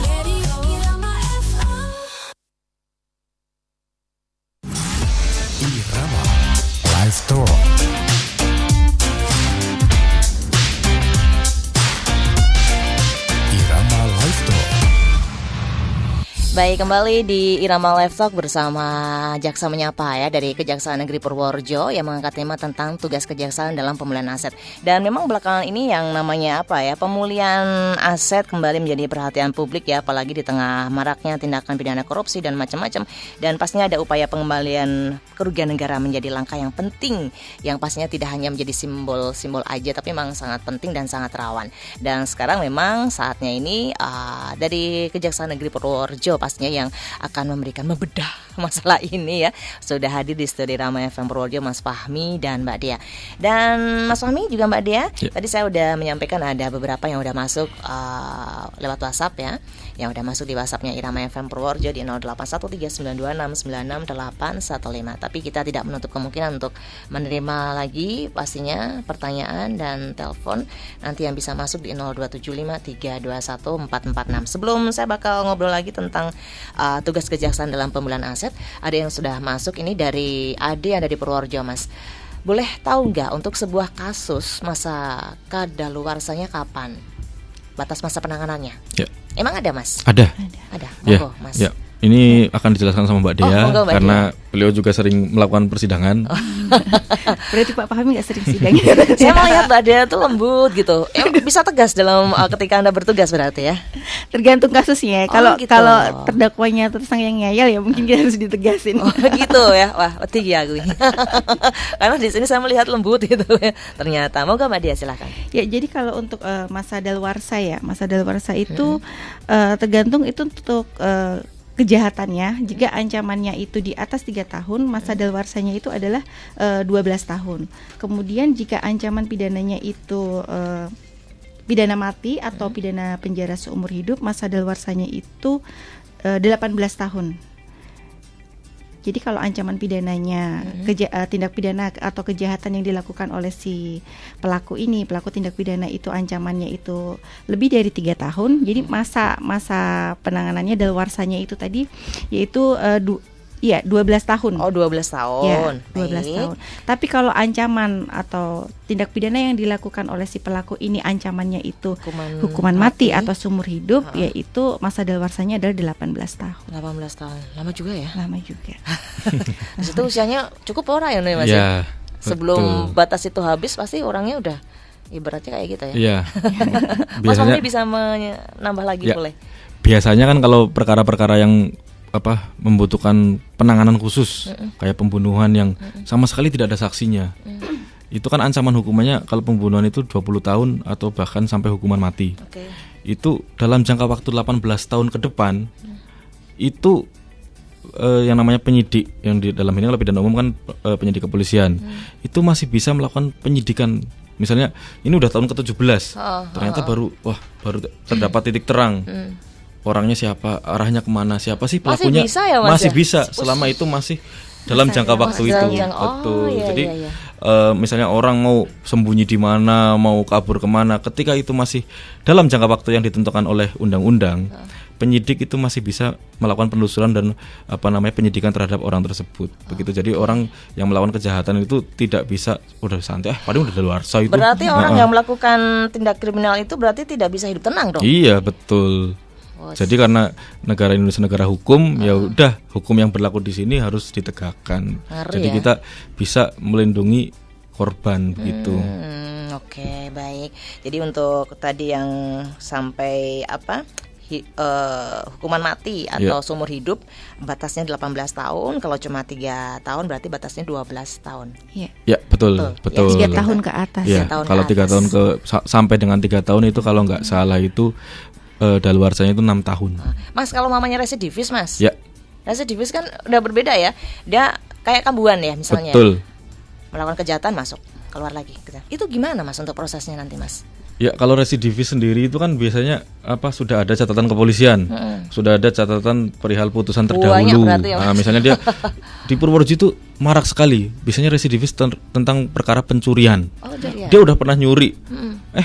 Radio Irama FM. Irama Live Store. Irama Live Store. Baik, kembali di Irama Live Talk bersama Jaksa Menyapa ya dari Kejaksaan Negeri Purworejo yang mengangkat tema tentang tugas kejaksaan dalam pemulihan aset. Dan memang belakangan ini yang namanya pemulihan aset kembali menjadi perhatian publik ya, apalagi di tengah maraknya tindakan pidana korupsi dan macam-macam. Dan pastinya ada upaya pengembalian kerugian negara menjadi langkah yang penting, yang pastinya tidak hanya menjadi simbol-simbol aja, tapi memang sangat penting dan sangat rawan. Dan sekarang memang saatnya ini dari Kejaksaan Negeri Purworejo pastinya yang akan membedah masalah ini ya. Sudah hadir di studio Irama FM Purworejo Mas Fahmi dan Mbak Dea. Dan Mas Fahmi juga Mbak Dea, tadi saya udah menyampaikan ada beberapa yang udah masuk lewat WhatsApp ya, yang udah masuk di WhatsAppnya Irama FM Purworejo di 081392696815. Tapi kita tidak menutup kemungkinan untuk menerima lagi pastinya pertanyaan dan telepon nanti yang bisa masuk di 02753214446. Sebelum saya bakal ngobrol lagi tentang tugas kejaksaan dalam pemulihan aset, ada yang sudah masuk ini dari Ade yang ada di Purworejo. Mas, boleh tahu nggak untuk sebuah kasus masa kadaluarsanya kapan? Batas masa penanganannya? Ya. Emang ada Mas? Ada. Monggo Mas. Ya. Ini akan dijelaskan sama Mbak Dea karena Dea. beliau juga sering melakukan persidangan. Berarti Pak Fahmi gak sering sidang. Saya melihat Mbak Dea tuh lembut gitu. Bisa tegas dalam ketika Anda bertugas berarti ya. Tergantung kasusnya. Kalau terdakwanya tersangka yang ngeyel ya mungkin kita harus ditegasin. Gitu ya. Wah, tinggi aku. Karena di sini saya melihat lembut gitu ya. Ternyata. Moga Mbak Dea silakan. Ya, jadi kalau untuk masa daluarsa ya, masa daluarsa itu tergantung itu untuk kejahatannya. Jika ancamannya itu di atas 3 tahun, masa daluarsanya itu adalah 12 tahun. Kemudian jika ancaman pidananya itu pidana mati atau pidana penjara seumur hidup, masa daluarsanya itu 18 tahun. Jadi kalau ancaman pidananya tindak pidana atau kejahatan yang dilakukan oleh si pelaku tindak pidana itu ancamannya itu lebih dari 3 tahun. Jadi masa penanganannya daluarsanya itu tadi yaitu 12 tahun. Oh, 12 tahun. Ya, 12 tahun. Tapi kalau ancaman atau tindak pidana yang dilakukan oleh si pelaku ini ancamannya itu hukuman mati atau seumur hidup, yaitu masa daluarsanya adalah 18 tahun. 18 tahun. Lama juga ya? Lama juga. Itu usianya cukup orang ya nih Mas. Ya, sebelum batas itu habis pasti orangnya udah ibaratnya kayak gitu ya. Iya. Mas Fahmi bisa menambah lagi boleh? Biasanya kan kalau perkara-perkara yang membutuhkan penanganan khusus kayak pembunuhan yang sama sekali tidak ada saksinya. Itu kan ancaman hukumannya kalau pembunuhan itu 20 tahun atau bahkan sampai hukuman mati. Itu dalam jangka waktu 18 tahun ke depan itu yang namanya penyidik yang di dalam ini kalau pidana umum kan penyidik kepolisian itu masih bisa melakukan penyidikan. Misalnya ini udah tahun ke-17 ternyata baru terdapat titik terang. Orangnya siapa, arahnya kemana, siapa sih pelakunya, masih bisa ya, Mas, masih bisa selama itu masih dalam jangka waktu itu. Jadi misalnya orang mau sembunyi di mana, mau kabur kemana, ketika itu masih dalam jangka waktu yang ditentukan oleh undang-undang, penyidik itu masih bisa melakukan penelusuran dan penyidikan terhadap orang tersebut. Begitu. Jadi orang yang melakukan kejahatan itu tidak bisa udah santai, paling udah daluarsa itu. Berarti orang yang melakukan tindak kriminal itu berarti tidak bisa hidup tenang dong. Iya, betul. Jadi karena negara Indonesia negara hukum, ya udah hukum yang berlaku di sini harus ditegakkan. Ngeri, jadi ya? kita bisa melindungi korban gitu. Oke, baik. Jadi untuk tadi yang sampai hukuman mati atau seumur hidup batasnya 18 tahun, kalau cuma 3 tahun berarti batasnya 12 tahun. Iya. Ya, betul. 3 tahun ke atas. Ya, kalau 3 tahun sampai dengan 3 tahun itu kalau nggak salah itu daluarsanya itu 6 tahun. Mas, kalau mamanya residivis, Mas. Ya. Residivis kan udah berbeda ya. Dia kayak kambuhan ya misalnya. Betul. Melakukan kejahatan masuk, keluar lagi. Itu gimana, Mas, untuk prosesnya nanti, Mas? Ya, kalau residivis sendiri itu kan biasanya sudah ada catatan kepolisian, sudah ada catatan perihal putusan terdahulu. Ya, nah, misalnya dia di Purworejo itu marak sekali, biasanya residivis tentang perkara pencurian. Dia udah pernah nyuri,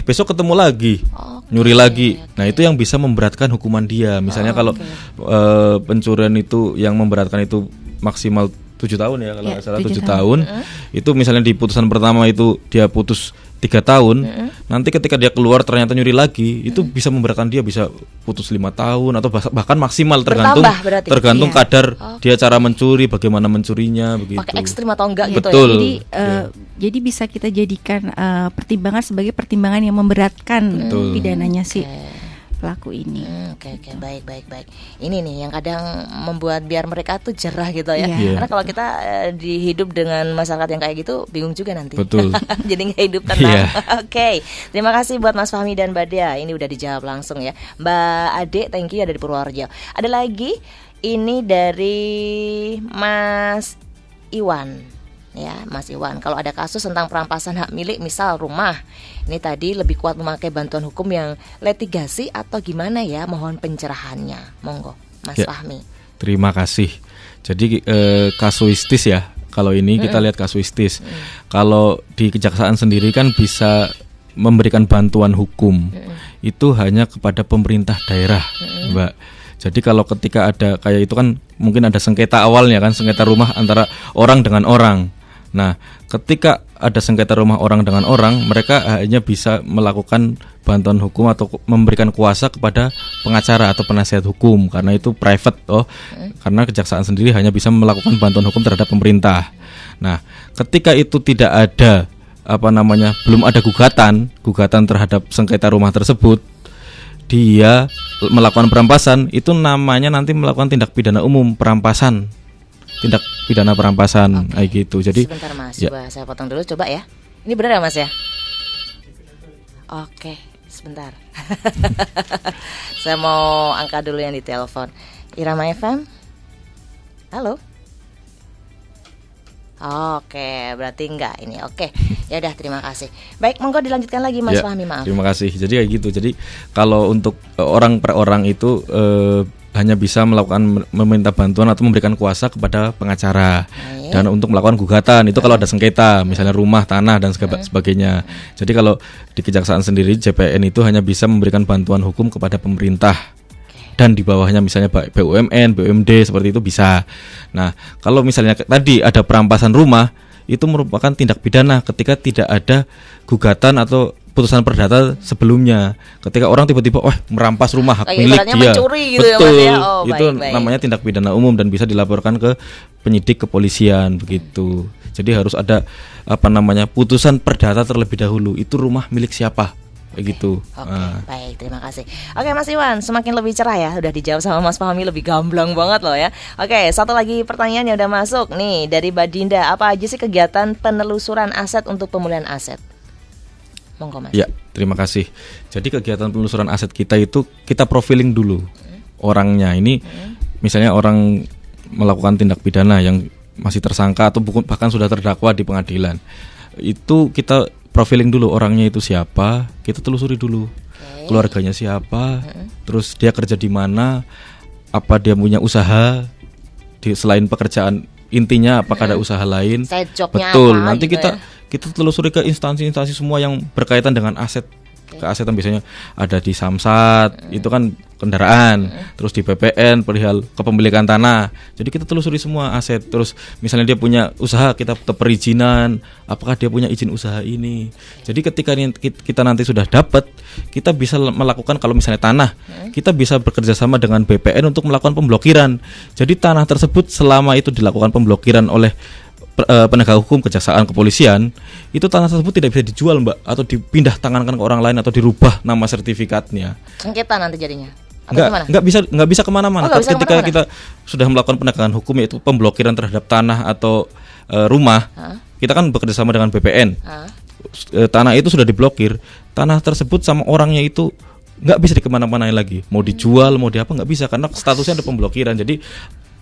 besok ketemu lagi, nyuri lagi. Nah, itu yang bisa memberatkan hukuman dia. Misalnya kalau pencurian itu yang memberatkan itu maksimal 7 tahun ya, kalau nggak salah 7 tahun. Itu misalnya di putusan pertama itu dia putus 3 tahun, nanti ketika dia keluar ternyata nyuri lagi, itu bisa memberatkan dia, bisa putus 5 tahun atau bahkan maksimal tergantung kadar dia cara mencuri, bagaimana mencurinya begitu. Pakai ekstrim atau enggak gitu Betul. ya. Jadi bisa kita jadikan pertimbangan sebagai pertimbangan yang memberatkan pidananya si pelaku ini. Oke, baik. Ini nih yang kadang membuat biar mereka tuh jerah gitu ya. Karena kalau kita dihidup dengan masyarakat yang kayak gitu bingung juga nanti. Betul. Jadi nggak hidup tenang. Oke, terima kasih buat Mas Fahmi dan Mbak Dea. Ini udah dijawab langsung ya. Mbak Ade, thank you, ada di Purworejo. Ada lagi ini dari Mas Iwan. Ya, Mas Iwan, kalau ada kasus tentang perampasan hak milik, misal rumah, ini tadi lebih kuat memakai bantuan hukum yang litigasi atau gimana ya? Mohon pencerahannya, monggo, Mas Fahmi. Terima kasih. Jadi kasuistis ya. Kalau ini kita lihat kasuistis. Kalau di kejaksaan sendiri kan bisa memberikan bantuan hukum. Itu hanya kepada pemerintah daerah, Mbak. Jadi kalau ketika ada kayak itu kan mungkin ada sengketa awalnya kan, sengketa rumah antara orang dengan orang. Nah, ketika ada sengketa rumah orang dengan orang, mereka hanya bisa melakukan bantuan hukum atau memberikan kuasa kepada pengacara atau penasihat hukum, karena itu private karena kejaksaan sendiri hanya bisa melakukan bantuan hukum terhadap pemerintah. Nah, ketika itu tidak ada belum ada gugatan terhadap sengketa rumah tersebut, dia melakukan perampasan, itu namanya nanti melakukan tindak pidana umum perampasan. Tindak pidana perampasan kayak gitu. Jadi sebentar Mas, coba saya potong dulu coba ya. Ini benar ya Mas ya? Oke, sebentar. Saya mau angkat dulu yang di telepon. Irama FM. Halo. Oke, berarti enggak ini. Oke. Ya udah, terima kasih. Baik, monggo dilanjutkan lagi Mas Fahmi, maaf. Terima kasih. Jadi kayak gitu. Jadi kalau untuk orang per orang itu hanya bisa meminta bantuan atau memberikan kuasa kepada pengacara. Dan untuk melakukan gugatan itu kalau ada sengketa, misalnya rumah, tanah dan sebagainya. Jadi kalau di kejaksaan sendiri JPN itu hanya bisa memberikan bantuan hukum kepada pemerintah. Dan di bawahnya misalnya BUMN, BUMD seperti itu bisa. Nah, kalau misalnya tadi ada perampasan rumah, itu merupakan tindak pidana ketika tidak ada gugatan atau putusan perdata sebelumnya. Ketika orang tiba-tiba merampas rumah hak milik dia. Mencuri gitu. Betul. Ya, itu namanya tindak pidana umum dan bisa dilaporkan ke penyidik kepolisian begitu. Jadi harus ada putusan perdata terlebih dahulu. Itu rumah milik siapa? Begitu. Baik, terima kasih. Oke Mas Iwan, semakin lebih cerah ya. Udah dijawab sama Mas Fahmi, lebih gamblang banget loh ya. Oke, satu lagi pertanyaan yang udah masuk nih dari Badinda. Apa aja sih kegiatan penelusuran aset untuk pemulihan aset? Monggo Mas. Ya, terima kasih. Jadi kegiatan penelusuran aset kita itu kita profiling dulu orangnya. Ini misalnya orang melakukan tindak pidana yang masih tersangka atau bahkan sudah terdakwa di pengadilan. Itu kita profiling dulu orangnya itu siapa, kita telusuri dulu. Keluarganya siapa, terus dia kerja di mana, apa dia punya usaha selain pekerjaan intinya apakah ada usaha lain. Side jobnya Betul. apa Nanti gitu kita telusuri ke instansi-instansi semua yang berkaitan dengan aset. Keasetan biasanya ada di Samsat, itu kan kendaraan, terus di PPN perihal kepemilikan tanah. Jadi kita telusuri semua aset. Terus misalnya dia punya usaha, kita perizinan, apakah dia punya izin usaha ini. Jadi ketika kita nanti sudah dapat, kita bisa melakukan, kalau misalnya tanah, kita bisa bekerja sama dengan BPN untuk melakukan pemblokiran. Jadi tanah tersebut selama itu dilakukan pemblokiran oleh penegak hukum, kejaksaan, kepolisian, itu tanah tersebut tidak bisa dijual, Mbak, atau dipindah tangankan ke orang lain atau dirubah nama sertifikatnya. Sengketa nanti jadinya. Atau Nggak bisa kemana-mana. Oh, ketika kita sudah melakukan penegakan hukum, yaitu pemblokiran terhadap tanah atau rumah, kita kan bekerja sama dengan BPN. Tanah itu sudah diblokir, tanah tersebut sama orangnya itu nggak bisa dikemana-manain lagi. Mau dijual, mau diapa, nggak bisa karena statusnya ada pemblokiran. Jadi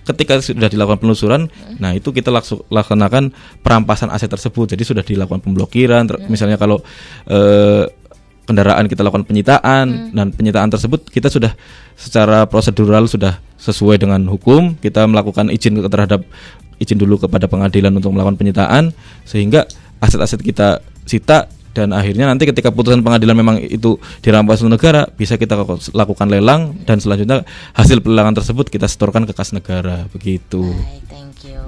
ketika sudah dilakukan penelusuran, nah itu kita laksanakan perampasan aset tersebut. Jadi sudah dilakukan pemblokiran. Misalnya kalau kendaraan kita lakukan penyitaan, dan penyitaan tersebut kita sudah secara prosedural sudah sesuai dengan hukum. Kita melakukan izin dulu kepada pengadilan untuk melakukan penyitaan, sehingga aset-aset kita sita. Dan akhirnya nanti ketika putusan pengadilan memang itu dirampas oleh negara, bisa kita lakukan lelang, dan selanjutnya hasil pelelangan tersebut kita setorkan ke kas negara, begitu. Baik, thank you.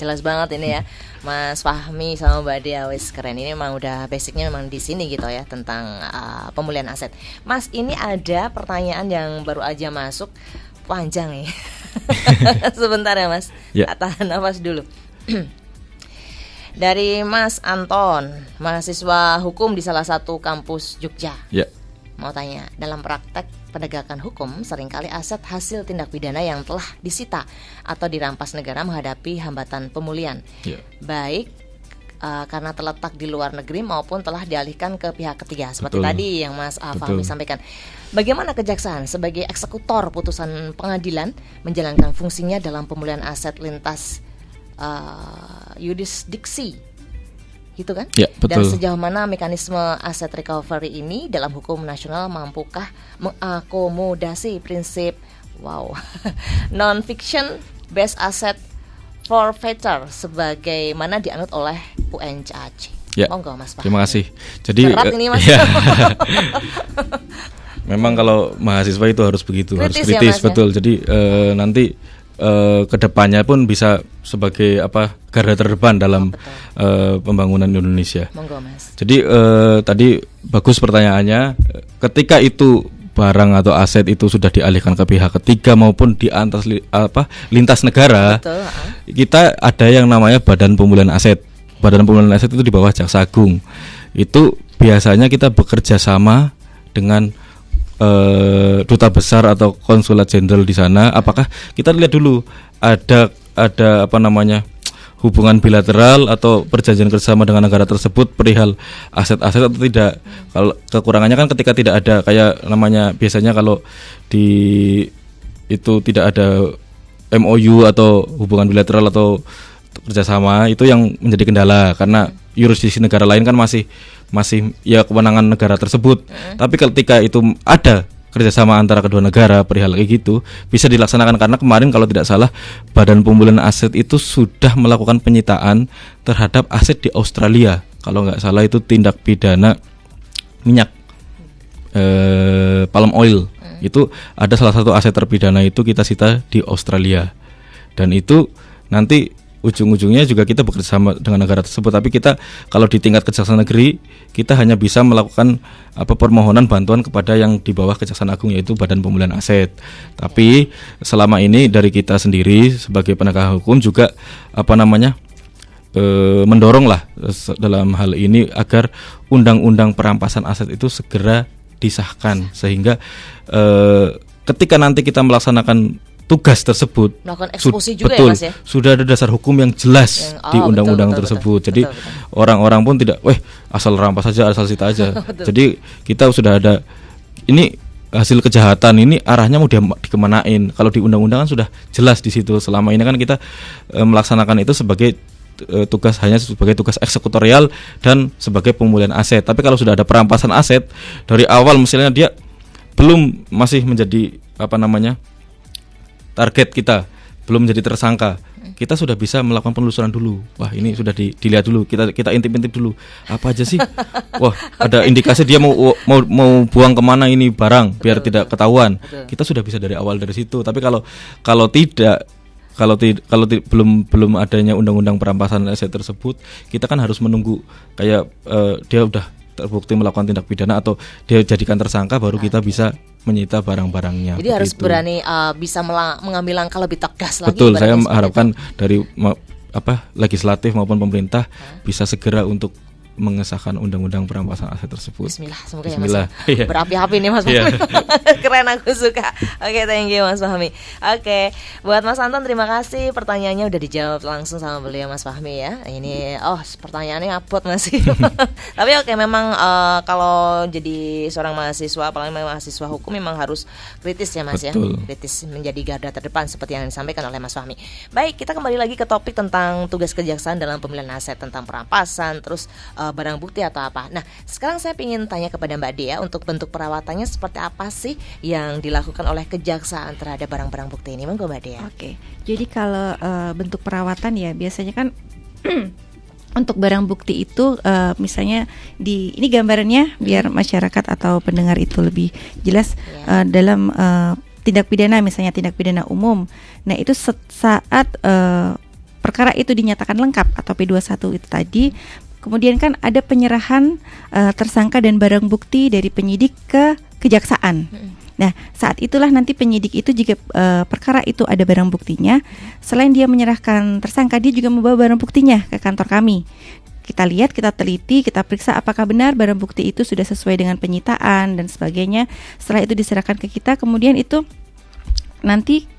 Jelas banget ini ya, Mas Fahmi sama Mbak Dea, wis keren. Ini memang udah basicnya memang di sini gitu ya, tentang pemulihan aset. Mas, ini ada pertanyaan yang baru aja masuk, panjang nih. Sebentar ya Mas, tahan nafas dulu. Dari Mas Anton, mahasiswa hukum di salah satu kampus Jogja. Mau tanya, dalam praktek penegakan hukum seringkali aset hasil tindak pidana yang telah disita atau dirampas negara menghadapi hambatan pemulihan, baik karena terletak di luar negeri maupun telah dialihkan ke pihak ketiga. Seperti tadi yang Mas Fahmi sampaikan. Bagaimana kejaksaan sebagai eksekutor putusan pengadilan menjalankan fungsinya dalam pemulihan aset lintas yurisdiksi, gitu kan? Betul. Dan sejauh mana mekanisme aset recovery ini dalam hukum nasional mampukah mengakomodasi prinsip non-fiction based asset forfeiture sebagaimana dianut oleh UNCAC? Monggo Mas Pak. Terima kasih. Jadi berat ini Mas. Memang kalau mahasiswa itu harus begitu, harus kritis, betul. Jadi nanti kedepannya pun bisa sebagai garda terdepan dalam pembangunan Indonesia. Monggo Mas. Jadi tadi bagus pertanyaannya. Ketika itu barang atau aset itu sudah dialihkan ke pihak ketiga maupun di atas lintas negara, kita ada yang namanya Badan Pemulihan Aset. Badan Pemulihan Aset itu di bawah Jaksa Agung. Itu biasanya kita bekerja sama dengan duta besar atau konsulat jenderal di sana. Apakah kita lihat dulu ada hubungan bilateral atau perjanjian kerjasama dengan negara tersebut perihal aset-aset atau tidak. Kalau kekurangannya kan ketika tidak ada, kayak namanya biasanya kalau di itu tidak ada MOU atau hubungan bilateral atau kerjasama, itu yang menjadi kendala karena yurisdiksi negara lain kan masih ya kewenangan negara tersebut. Tapi ketika itu ada kerjasama antara kedua negara perihal kayak gitu, bisa dilaksanakan. Karena kemarin kalau tidak salah Badan Pemulihan Aset itu sudah melakukan penyitaan terhadap aset di Australia. Kalau nggak salah itu tindak pidana minyak palm oil. Itu ada salah satu aset terpidana itu kita sita di Australia. Dan itu nanti ujung-ujungnya juga kita bekerjasama dengan negara tersebut. Tapi kita kalau di tingkat Kejaksaan Negeri, kita hanya bisa melakukan permohonan bantuan kepada yang di bawah Kejaksaan Agung, yaitu Badan Pemulihan Aset. Tapi selama ini dari kita sendiri sebagai penegak hukum juga mendorong lah dalam hal ini agar undang-undang perampasan aset itu segera disahkan, sehingga ketika nanti kita melaksanakan tugas tersebut melakukan eksekusi juga betul, ya Mas ya? Sudah ada dasar hukum yang jelas di undang-undang tersebut. Jadi orang-orang pun tidak asal rampas saja, asal sita aja. Jadi kita sudah ada ini hasil kejahatan ini arahnya mau dikemanain. Kalau di undang-undang kan sudah jelas di situ. Selama ini kan kita melaksanakan itu sebagai tugas, hanya sebagai tugas eksekutorial dan sebagai pemulihan aset. Tapi kalau sudah ada perampasan aset dari awal, misalnya dia masih menjadi target kita, belum menjadi tersangka, kita sudah bisa melakukan penelusuran dulu. Wah, ini sudah dilihat dulu, kita intip-intip dulu apa aja sih. Wah, ada indikasi dia mau buang kemana ini barang biar tidak ketahuan. Kita sudah bisa dari awal dari situ. Tapi kalau belum adanya undang-undang perampasan aset tersebut, kita kan harus menunggu kayak dia udah terbukti melakukan tindak pidana atau dia jadikan tersangka, baru kita bisa menyita barang-barangnya. Jadi harus berani bisa mengambil langkah lebih tegas lagi. Betul, saya mengharapkan dari legislatif maupun pemerintah bisa segera untuk mengesahkan undang-undang perampasan aset tersebut. Bismillah, semoga Bismillah. Ya Mas. Berapi-api nih Mas Fahmi. Keren, aku suka. Oke, thank you Mas Fahmi. Oke, buat Mas Anton terima kasih, pertanyaannya udah dijawab langsung sama beliau Mas Fahmi ya. Ini pertanyaannya abot masih. Tapi oke, memang kalau jadi seorang mahasiswa, apalagi mahasiswa hukum, memang harus kritis ya Mas. Betul. Ya. Kritis menjadi garda terdepan seperti yang disampaikan oleh Mas Fahmi. Baik, kita kembali lagi ke topik tentang tugas kejaksaan dalam pemilihan aset, tentang perampasan, terus barang bukti atau apa. Nah, sekarang saya ingin tanya kepada Mbak Dea, untuk bentuk perawatannya seperti apa sih yang dilakukan oleh kejaksaan terhadap barang-barang bukti ini? Monggo Mbak Dea. Oke. Jadi kalau bentuk perawatan ya biasanya kan untuk barang bukti itu misalnya ini gambarannya biar masyarakat atau pendengar itu lebih jelas dalam tindak pidana, misalnya tindak pidana umum. Nah, itu saat perkara itu dinyatakan lengkap atau P21 itu tadi, kemudian kan ada penyerahan tersangka dan barang bukti dari penyidik ke kejaksaan. Nah, saat itulah nanti penyidik itu jika perkara itu ada barang buktinya, selain dia menyerahkan tersangka, dia juga membawa barang buktinya ke kantor kami. Kita lihat, kita teliti, kita periksa apakah benar barang bukti itu sudah sesuai dengan penyitaan dan sebagainya. Setelah itu diserahkan ke kita, kemudian itu nanti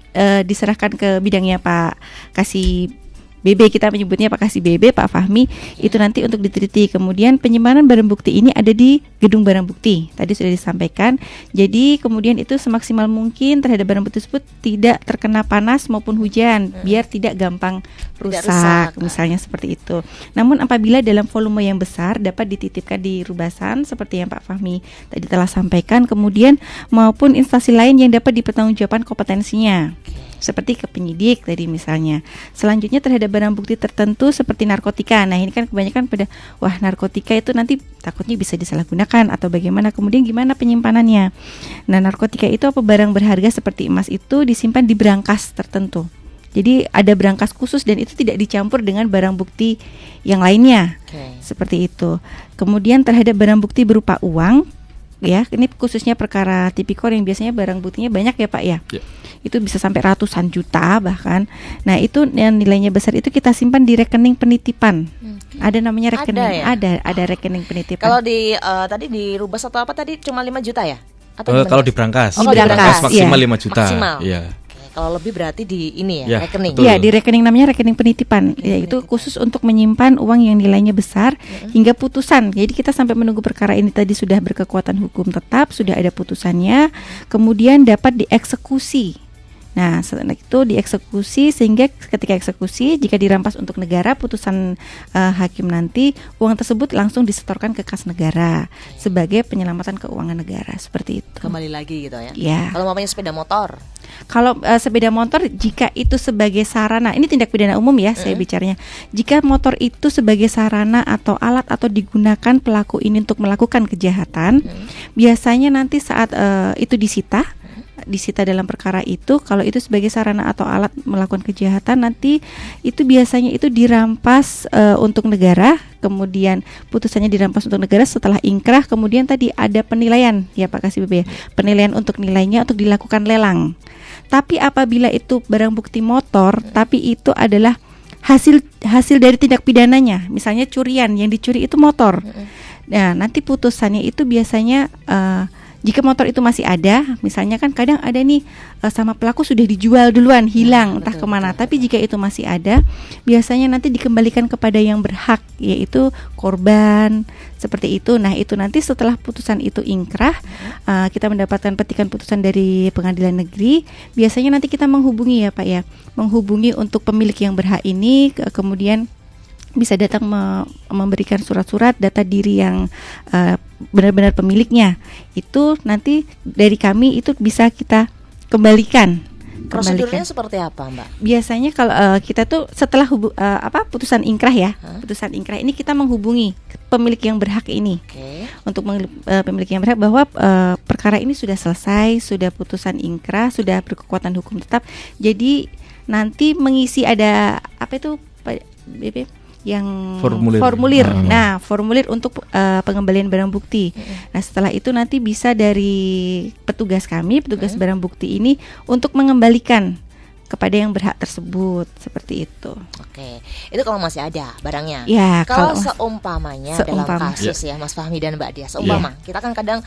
diserahkan ke bidangnya Pak Kasih BB, kita menyebutnya Pak Kasih BB, Pak Fahmi, itu nanti untuk diteliti. Kemudian penyimpanan barang bukti ini ada di gedung barang bukti, tadi sudah disampaikan. Jadi kemudian itu semaksimal mungkin terhadap barang bukti tersebut tidak terkena panas maupun hujan, biar tidak gampang rusak, misalnya seperti itu. Namun apabila dalam volume yang besar dapat dititipkan di rubasan seperti yang Pak Fahmi tadi telah sampaikan, kemudian maupun instansi lain yang dapat dipertanggungjawabkan kompetensinya, seperti ke penyidik tadi misalnya. Selanjutnya terhadap barang bukti tertentu seperti narkotika. Nah, ini kan kebanyakan pada narkotika itu nanti takutnya bisa disalahgunakan atau bagaimana, kemudian gimana penyimpanannya. Nah, narkotika itu apa, barang berharga seperti emas itu disimpan di brankas tertentu. Jadi ada brankas khusus dan itu tidak dicampur dengan barang bukti yang lainnya. Seperti itu. Kemudian terhadap barang bukti berupa uang, ya, ini khususnya perkara tipikor yang biasanya barang buktinya banyak ya Pak ya. Itu bisa sampai ratusan juta bahkan. Nah, itu yang nilainya besar itu kita simpan di rekening penitipan. Ada namanya rekening. Ada rekening penitipan. Kalau di tadi di Rubas atau apa tadi cuma 5 juta ya? Atau kalau di brankas. Di brankas maksimal 5 juta. Maksimal. Iya. Kalau lebih berarti di ini ya, rekening. Iya, di rekening namanya rekening penitipan. Ya, itu khusus untuk menyimpan uang yang nilainya besar hingga putusan. Jadi kita sampai menunggu perkara ini tadi sudah berkekuatan hukum tetap, sudah ada putusannya, kemudian dapat dieksekusi. Nah, setelah itu dieksekusi, sehingga ketika eksekusi jika dirampas untuk negara, putusan hakim nanti uang tersebut langsung disetorkan ke kas negara sebagai penyelamatan keuangan negara, seperti itu. Kembali lagi gitu ya. Ya. Kalau mau punya sepeda motor. Kalau sepeda motor jika itu sebagai sarana, ini tindak pidana umum ya saya bicaranya. Jika motor itu sebagai sarana atau alat atau digunakan pelaku ini untuk melakukan kejahatan, biasanya nanti saat itu disita dalam perkara itu, kalau itu sebagai sarana atau alat melakukan kejahatan, nanti itu biasanya itu dirampas untuk negara, kemudian putusannya dirampas untuk negara setelah ingkrah, kemudian tadi ada penilaian ya Pak Kasih BB, penilaian untuk nilainya untuk dilakukan lelang. Tapi apabila itu barang bukti motor, tapi itu adalah hasil dari tindak pidananya, misalnya curian, yang dicuri itu motor. Nah, nanti putusannya itu biasanya jika motor itu masih ada, misalnya kan kadang ada nih sama pelaku sudah dijual duluan, hilang entah kemana. Tapi jika itu masih ada, biasanya nanti dikembalikan kepada yang berhak, yaitu korban, seperti itu. Nah, itu nanti setelah putusan itu ingkrah, kita mendapatkan petikan putusan dari pengadilan negeri. Biasanya nanti kita menghubungi ya Pak ya, menghubungi untuk pemilik yang berhak ini, kemudian bisa datang memberikan surat-surat data diri yang benar-benar pemiliknya. Itu nanti dari kami itu bisa kita kembalikan Prosedurnya seperti apa, Mbak? Biasanya kalau kita tuh setelah putusan ingkrah ya, putusan ingkrah ini kita menghubungi pemilik yang berhak ini. Untuk pemilik yang berhak bahwa perkara ini sudah selesai, sudah putusan ingkrah, sudah berkekuatan hukum tetap. Jadi nanti mengisi ada apa itu Pak BP? Yang formulir. Nah, formulir untuk pengembalian barang bukti. Nah, setelah itu nanti bisa dari petugas barang bukti ini untuk mengembalikan kepada yang berhak tersebut, seperti itu. Oke, itu kalau masih ada barangnya. Ya, kalau seumpamanya dalam kasus ya Mas Fahmi dan Mbak Dia, seumpama kita kan kadang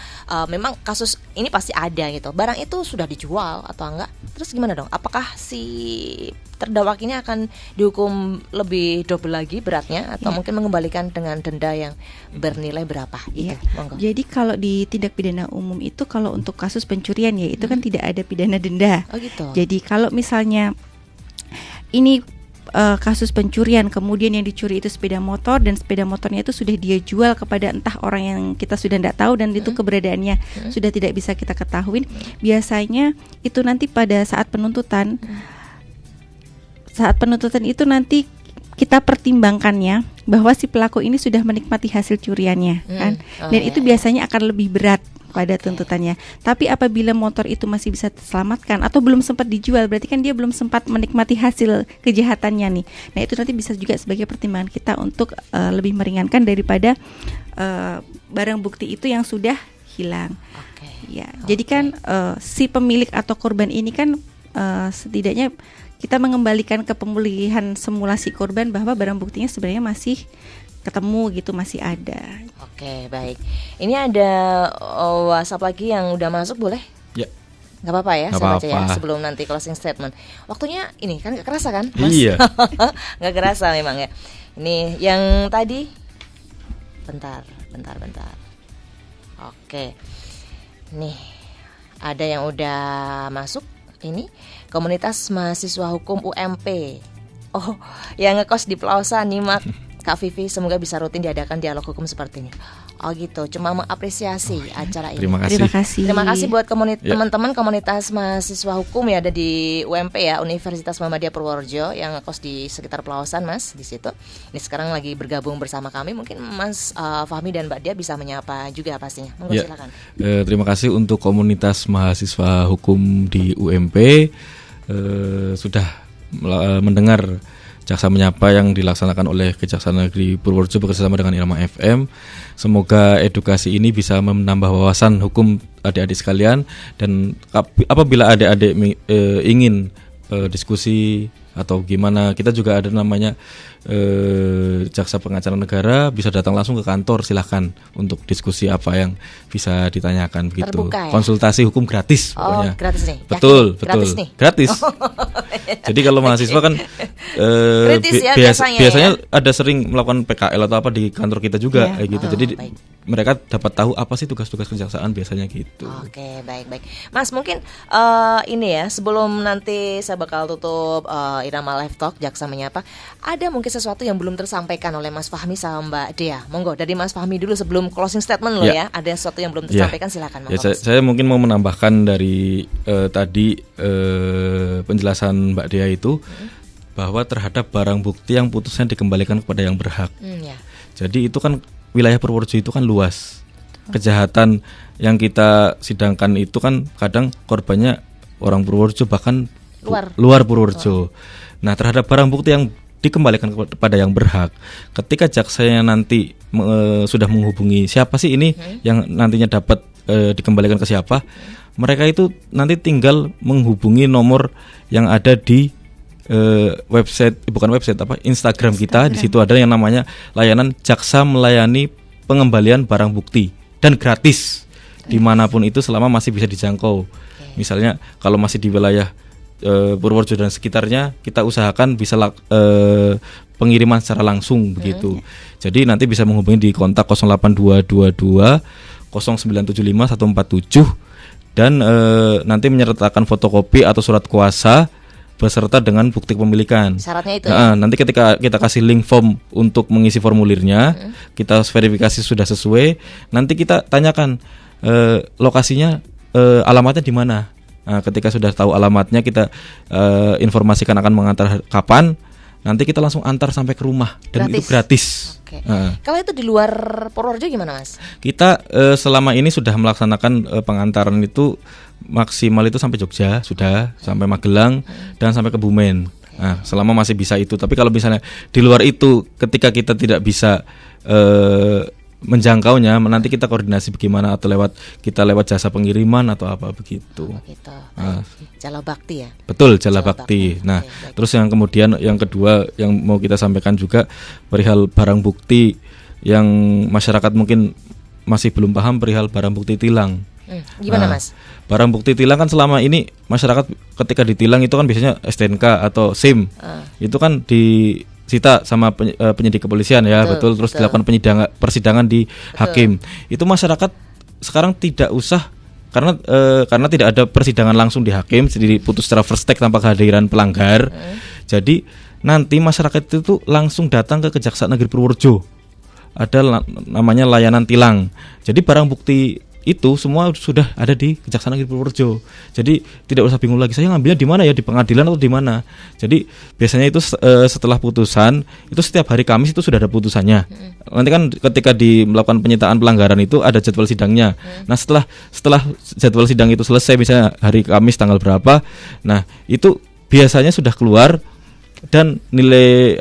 memang kasus ini pasti ada gitu. Barang itu sudah dijual atau enggak? Terus gimana dong? Apakah si terdakwa ini akan dihukum lebih double lagi beratnya atau mungkin mengembalikan dengan denda yang bernilai berapa? Itu, monggo. Jadi kalau di tindak pidana umum itu kalau untuk kasus pencurian ya itu kan tidak ada pidana denda. Oh gitu. Jadi kalau misalnya ini kasus pencurian kemudian yang dicuri itu sepeda motor dan sepeda motornya itu sudah dia jual kepada entah orang yang kita sudah tidak tahu dan itu keberadaannya sudah tidak bisa kita ketahui, biasanya itu nanti pada saat penuntutan itu nanti kita pertimbangkannya bahwa si pelaku ini sudah menikmati hasil curiannya kan, dan itu biasanya akan lebih berat pada tuntutannya. Tapi apabila motor itu masih bisa diselamatkan atau belum sempat dijual, berarti kan dia belum sempat menikmati hasil kejahatannya nih. Nah itu nanti bisa juga sebagai pertimbangan kita untuk lebih meringankan daripada barang bukti itu yang sudah hilang. Jadi kan si pemilik atau korban ini kan setidaknya kita mengembalikan ke pemulihan semula si korban bahwa barang buktinya sebenarnya masih ketemu gitu, masih ada. Oke, baik. Ini ada WhatsApp lagi yang udah masuk, boleh? Ya. Gak apa-apa ya, saya baca ya sebelum nanti closing statement. Waktunya ini kan gak kerasa kan, Mas? Iya. Gak kerasa memang ya. Ini yang tadi. Bentar. Oke. Nih, ada yang udah masuk. Ini komunitas mahasiswa hukum UMP. Oh, yang ngekos di Pelausan, nyimak Kak Vivi, semoga bisa rutin diadakan dialog hukum seperti ini. Oh gitu, cuma mengapresiasi acara ini. Terima kasih buat teman-teman komunitas mahasiswa hukum ya, ada di UMP ya, Universitas Muhammadiyah Purworejo yang ngekos di sekitar Pelausan, Mas, di situ. Ini sekarang lagi bergabung bersama kami. Mungkin Mas Fahmi dan Mbak Dia bisa menyapa juga pastinya. Monggo silakan. Terima kasih untuk komunitas mahasiswa hukum di UMP sudah mendengar Jaksa Menyapa yang dilaksanakan oleh Kejaksaan Negeri Purworejo bekerjasama dengan Irama FM. Semoga edukasi ini bisa menambah wawasan hukum adik-adik sekalian, dan apabila adik-adik ingin diskusi atau gimana, kita juga ada namanya Jaksa Pengacara Negara, bisa datang langsung ke kantor, silahkan untuk diskusi apa yang bisa ditanyakan begitu. Terbuka, ya? Konsultasi hukum gratis pokoknya. Gratis nih. Betul. Gratis nih. Gratis. Jadi kalau mahasiswa kan biasanya ada sering melakukan PKL atau apa di kantor kita juga kayak gitu. Jadi mereka dapat tahu apa sih tugas-tugas kejaksaan biasanya gitu. Oke, baik. Mas, mungkin ini ya, sebelum nanti saya bakal tutup Irama Live Talk Jaksa Menyapa, ada mungkin sesuatu yang belum tersampaikan oleh Mas Fahmi sama Mbak Dia. Monggo dari Mas Fahmi dulu sebelum closing statement loh ya. Ada sesuatu yang belum tersampaikan, silakan. Monggo. Saya mungkin mau menambahkan dari tadi penjelasan Mbak Dia itu bahwa terhadap barang bukti yang putusnya dikembalikan kepada yang berhak. Jadi itu kan wilayah Purworejo itu kan luas. Kejahatan yang kita sidangkan itu kan kadang korbannya orang Purworejo, bahkan luar Purworejo. Nah, terhadap barang bukti yang dikembalikan kepada yang berhak, ketika jaksanya nanti sudah menghubungi siapa sih ini yang nantinya dapat dikembalikan ke siapa, mereka itu nanti tinggal menghubungi nomor yang ada di Instagram kita. Di situ ada yang namanya layanan jaksa melayani pengembalian barang bukti, dan gratis dimanapun itu selama masih bisa dijangkau. Misalnya kalau masih di wilayah Purworejo dan sekitarnya, kita usahakan bisa pengiriman secara langsung begitu. Jadi nanti bisa menghubungi di kontak 08222 0975 147 dan nanti menyertakan fotokopi atau surat kuasa beserta dengan bukti kepemilikan. Syaratnya itu. Nanti ketika kita kasih link form untuk mengisi formulirnya, kita verifikasi sudah sesuai. Nanti kita tanyakan lokasinya, alamatnya di mana. Nah, ketika sudah tahu alamatnya kita informasikan akan mengantar kapan, nanti kita langsung antar sampai ke rumah dan itu gratis. Oke. Kalau itu di luar Purworejo gimana, Mas? Kita selama ini sudah melaksanakan pengantaran itu maksimal itu sampai Jogja, sudah sampai Magelang dan sampai Kebumen. Nah, selama masih bisa itu. Tapi kalau misalnya di luar itu, ketika kita tidak bisa menjangkaunya, nanti kita koordinasi bagaimana, atau kita lewat jasa pengiriman atau apa begitu. Begitu. Jala Bakti ya. Betul, Jala Bakti. Nah, terus yang kemudian yang kedua yang mau kita sampaikan juga perihal barang bukti yang masyarakat mungkin masih belum paham perihal barang bukti tilang. Gimana, Mas? Barang bukti tilang kan selama ini masyarakat ketika ditilang itu kan biasanya STNK atau SIM. Itu kan disita sama penyidik kepolisian ya, betul. Terus dilakukan persidangan di hakim. Itu masyarakat sekarang tidak usah karena tidak ada persidangan langsung di hakim, jadi putus secara first take tanpa kehadiran pelanggar. Jadi nanti masyarakat itu langsung datang ke Kejaksaan Negeri Purworejo. Ada namanya layanan tilang. Jadi barang bukti itu semua sudah ada di Kejaksaan Negeri Purworejo. Jadi tidak usah bingung lagi, saya ngambilnya di mana ya, di pengadilan atau di mana. Jadi biasanya itu setelah putusan itu setiap hari Kamis itu sudah ada putusannya. Nanti kan ketika melakukan penyitaan pelanggaran itu ada jadwal sidangnya. Nah, setelah jadwal sidang itu selesai, misalnya hari Kamis tanggal berapa, nah itu biasanya sudah keluar dan nilai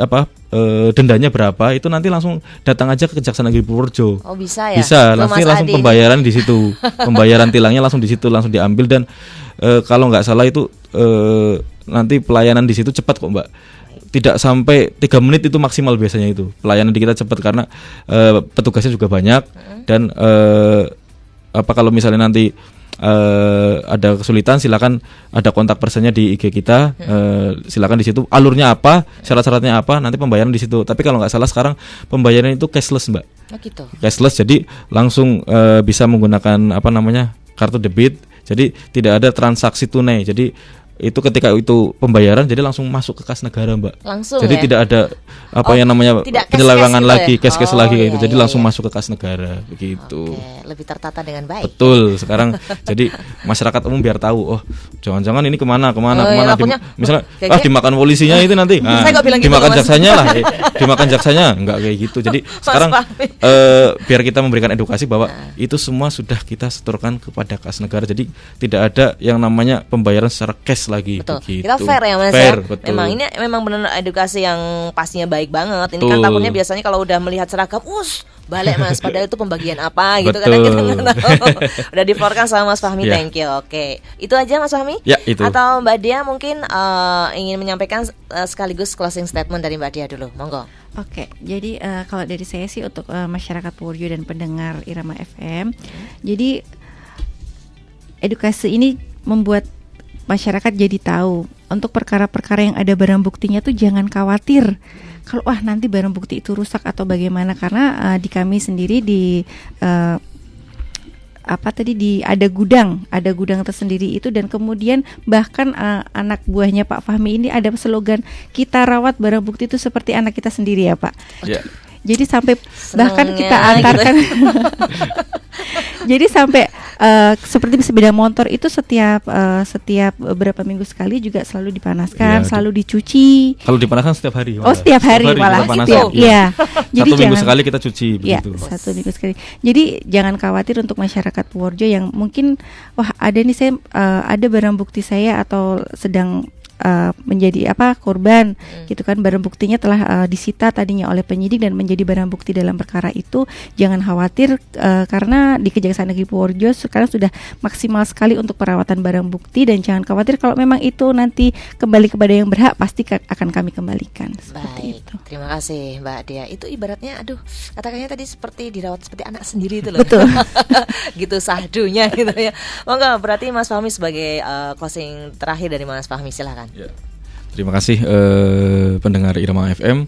dendanya berapa, itu nanti langsung datang aja ke Kejaksaan Negeri Purworejo. Oh, bisa ya? Bisa, nanti langsung pembayaran di situ. Pembayaran tilangnya langsung di situ, langsung diambil. Dan kalau nggak salah itu nanti pelayanan di situ cepat kok, Mbak. Tidak sampai 3 menit itu maksimal biasanya itu. Pelayanan di kita cepat karena petugasnya juga banyak. Dan kalau misalnya nanti ada kesulitan, silakan ada kontak personnya di IG kita, silakan di situ alurnya apa, syarat-syaratnya apa, nanti pembayaran di situ. Tapi kalau nggak salah sekarang pembayaran itu cashless, Mbak. Gitu. Cashless, jadi langsung bisa menggunakan kartu debit. Jadi tidak ada transaksi tunai. Jadi itu ketika itu pembayaran jadi langsung masuk ke kas negara, Mbak. Langsung. Jadi tidak ada penyelewengan lagi, cash lagi gitu. Jadi langsung masuk ke kas negara begitu. Oke, lebih tertata dengan baik. Betul. Sekarang jadi masyarakat umum biar tahu, oh jangan-jangan ini kemana, misalnya dimakan polisinya itu nanti. Nah, dimakan gitu, jaksanya lah, dimakan jaksanya enggak kayak gitu. Jadi sekarang biar kita memberikan edukasi bahwa itu semua sudah kita setorkan kepada kas negara. Jadi tidak ada yang namanya pembayaran secara cash lagi. Betul. Begitu. Kita fair ya, Mas. Fair, betul. Memang benar edukasi yang pastinya baik banget. Ini kan takutnya biasanya kalau udah melihat seragam, balik, Mas, padahal itu pembagian apa gitu. Kadang kita nggak tahu. Udah di-floorkan sama Mas Fahmi, thank you. Oke. Itu aja, Mas Fahmi? Ya, itu. Atau Mbak Dia mungkin ingin menyampaikan sekaligus closing statement dari Mbak Dia dulu. Monggo. Oke, jadi kalau dari saya sih untuk masyarakat Purworejo dan pendengar Irama FM, jadi edukasi ini membuat masyarakat jadi tahu untuk perkara-perkara yang ada barang buktinya tuh jangan khawatir kalau nanti barang bukti itu rusak atau bagaimana, karena di kami sendiri ada gudang tersendiri itu, dan kemudian bahkan anak buahnya Pak Fahmi ini ada slogan, kita rawat barang bukti itu seperti anak kita sendiri ya, Pak. Yeah. Jadi sampai bahkan kita antarkan jadi sampai seperti sepeda motor itu setiap beberapa minggu sekali juga selalu dipanaskan, selalu dicuci. Kalau dipanaskan setiap hari. Setiap hari malah. Iya. Jadi 1 minggu sekali kita cuci begitu. 1 minggu sekali. Jadi jangan khawatir untuk masyarakat Purworejo yang mungkin ada nih saya ada barang bukti saya atau sedang menjadi korban gitu kan, barang buktinya telah disita tadinya oleh penyidik dan menjadi barang bukti dalam perkara itu. Jangan khawatir karena di Kejaksaan Negeri Purworejo sekarang sudah maksimal sekali untuk perawatan barang bukti, dan jangan khawatir kalau memang itu nanti kembali kepada yang berhak, pasti akan kami kembalikan. Seperti itu. Terima kasih Mbak Dia. Itu ibaratnya katakannya tadi seperti dirawat seperti anak sendiri itu loh. Betul. Gitu sahdunya gitu ya. Monggo, berarti Mas Fahmi sebagai closing terakhir dari Mas Fahmi, silakan. Ya. Terima kasih pendengar Irama FM.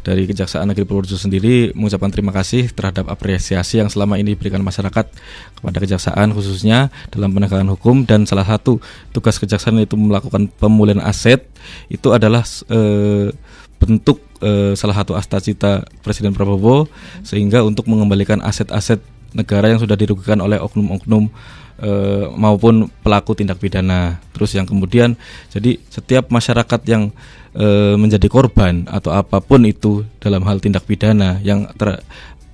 Dari Kejaksaan Negeri Purworejo sendiri mengucapkan terima kasih terhadap apresiasi yang selama ini diberikan masyarakat kepada Kejaksaan khususnya dalam penegakan hukum, dan salah satu tugas Kejaksaan itu melakukan pemulihan aset. Itu adalah bentuk salah satu cita-cita Presiden Prabowo, sehingga untuk mengembalikan aset-aset negara yang sudah dirugikan oleh oknum-oknum maupun pelaku tindak pidana. Terus yang kemudian, jadi setiap masyarakat yang menjadi korban atau apapun itu dalam hal tindak pidana yang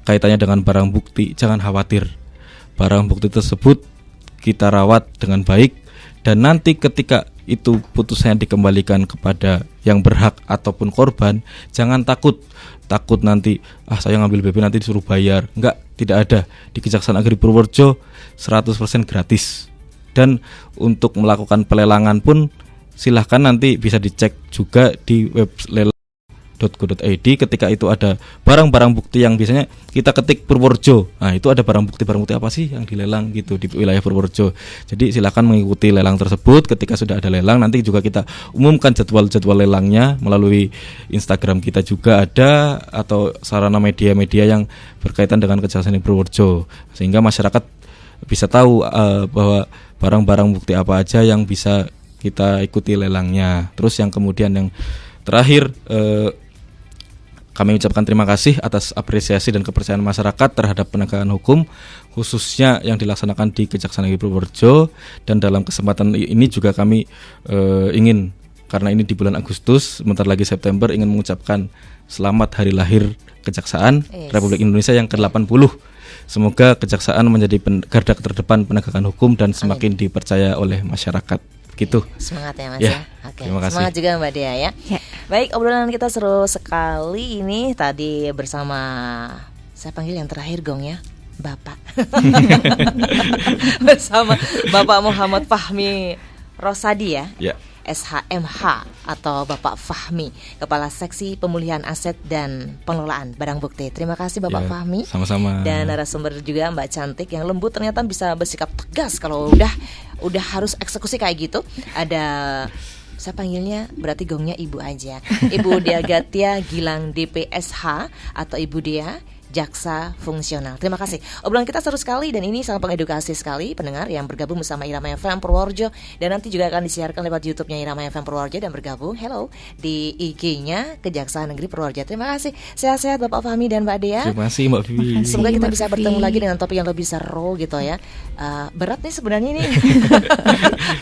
kaitannya dengan barang bukti, jangan khawatir. Barang bukti tersebut kita rawat dengan baik, dan nanti ketika itu putusannya dikembalikan kepada yang berhak ataupun korban, jangan takut nanti saya ngambil BP nanti disuruh bayar. Enggak, tidak ada. Di Kejaksaan Negeri Purworejo 100% gratis. Dan untuk melakukan pelelangan pun silahkan nanti bisa dicek juga di web lelang.go.id. Ketika itu ada barang-barang bukti yang biasanya kita ketik Purworejo, nah itu ada barang bukti apa sih yang dilelang gitu di wilayah Purworejo. Jadi silakan mengikuti lelang tersebut. Ketika sudah ada lelang, nanti juga kita umumkan jadwal lelangnya melalui Instagram kita juga ada, atau sarana media-media yang berkaitan dengan Kejaksaan Negeri Purworejo, sehingga masyarakat bisa tahu bahwa barang-barang bukti apa aja yang bisa kita ikuti lelangnya. Terus yang kemudian yang terakhir, kami ucapkan terima kasih atas apresiasi dan kepercayaan masyarakat terhadap penegakan hukum, khususnya yang dilaksanakan di Kejaksaan Negeri Purworejo. Dan dalam kesempatan ini juga kami ingin, karena ini di bulan Agustus, sebentar lagi September, ingin mengucapkan selamat hari lahir Kejaksaan Republik Indonesia yang ke-80. Semoga Kejaksaan menjadi garda terdepan penegakan hukum dan semakin dipercaya oleh masyarakat. Gitu. Semangat ya Mas ya. Oke. Terima kasih. Semangat juga Mbak Dea ya. Baik, obrolan kita seru sekali ini tadi bersama, saya panggil yang terakhir Gong ya, Bapak. Bersama Bapak Muhammad Fahmi Rosadi ya. SHMH atau Bapak Fahmi, Kepala Seksi Pemulihan Aset dan Pengelolaan Barang Bukti. Terima kasih Bapak Fahmi. Sama-sama. Dan narasumber juga Mbak Cantik yang lembut ternyata bisa bersikap tegas kalau udah harus eksekusi kayak gitu. Ada, saya panggilnya berarti gongnya Ibu aja, Ibu Dea Gatia Gilang DPSH atau Ibu Dea Jaksa Fungsional. Terima kasih. Obrolan kita seru sekali dan ini sangat mengedukasi sekali pendengar yang bergabung bersama Irama FM Purworejo, dan nanti juga akan disiarkan lewat YouTube-nya Irama FM Purworejo dan bergabung di IG-nya Kejaksaan Negeri Purworejo. Terima kasih. Sehat-sehat Bapak Fahmi dan Mbak Dea. Terima kasih Mbak Vivi. Semoga kita bisa bertemu lagi dengan topik yang lebih seru gitu ya. Berat nih sebenarnya ini.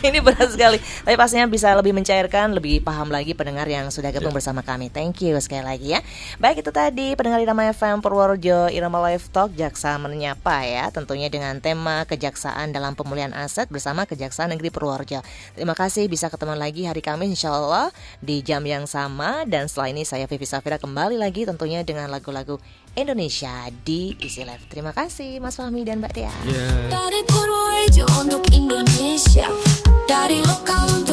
Ini berat sekali. Tapi pastinya bisa lebih mencairkan, lebih paham lagi pendengar yang sudah gabung bersama kami. Thank you sekali lagi ya. Baik, itu tadi pendengar Irama FM Purworejo, Irama Live Talk Jaksa Menyapa ya, tentunya dengan tema kejaksaan dalam pemulihan aset bersama Kejaksaan Negeri Purworejo. Terima kasih, bisa ketemu lagi hari Kamis insyaallah di jam yang sama. Dan setelah ini saya Vivi Safira kembali lagi tentunya dengan lagu-lagu Indonesia di Easy Life. Terima kasih Mas Fahmi dan Mbak Dea. Dari Purworejo untuk Indonesia, dari lokal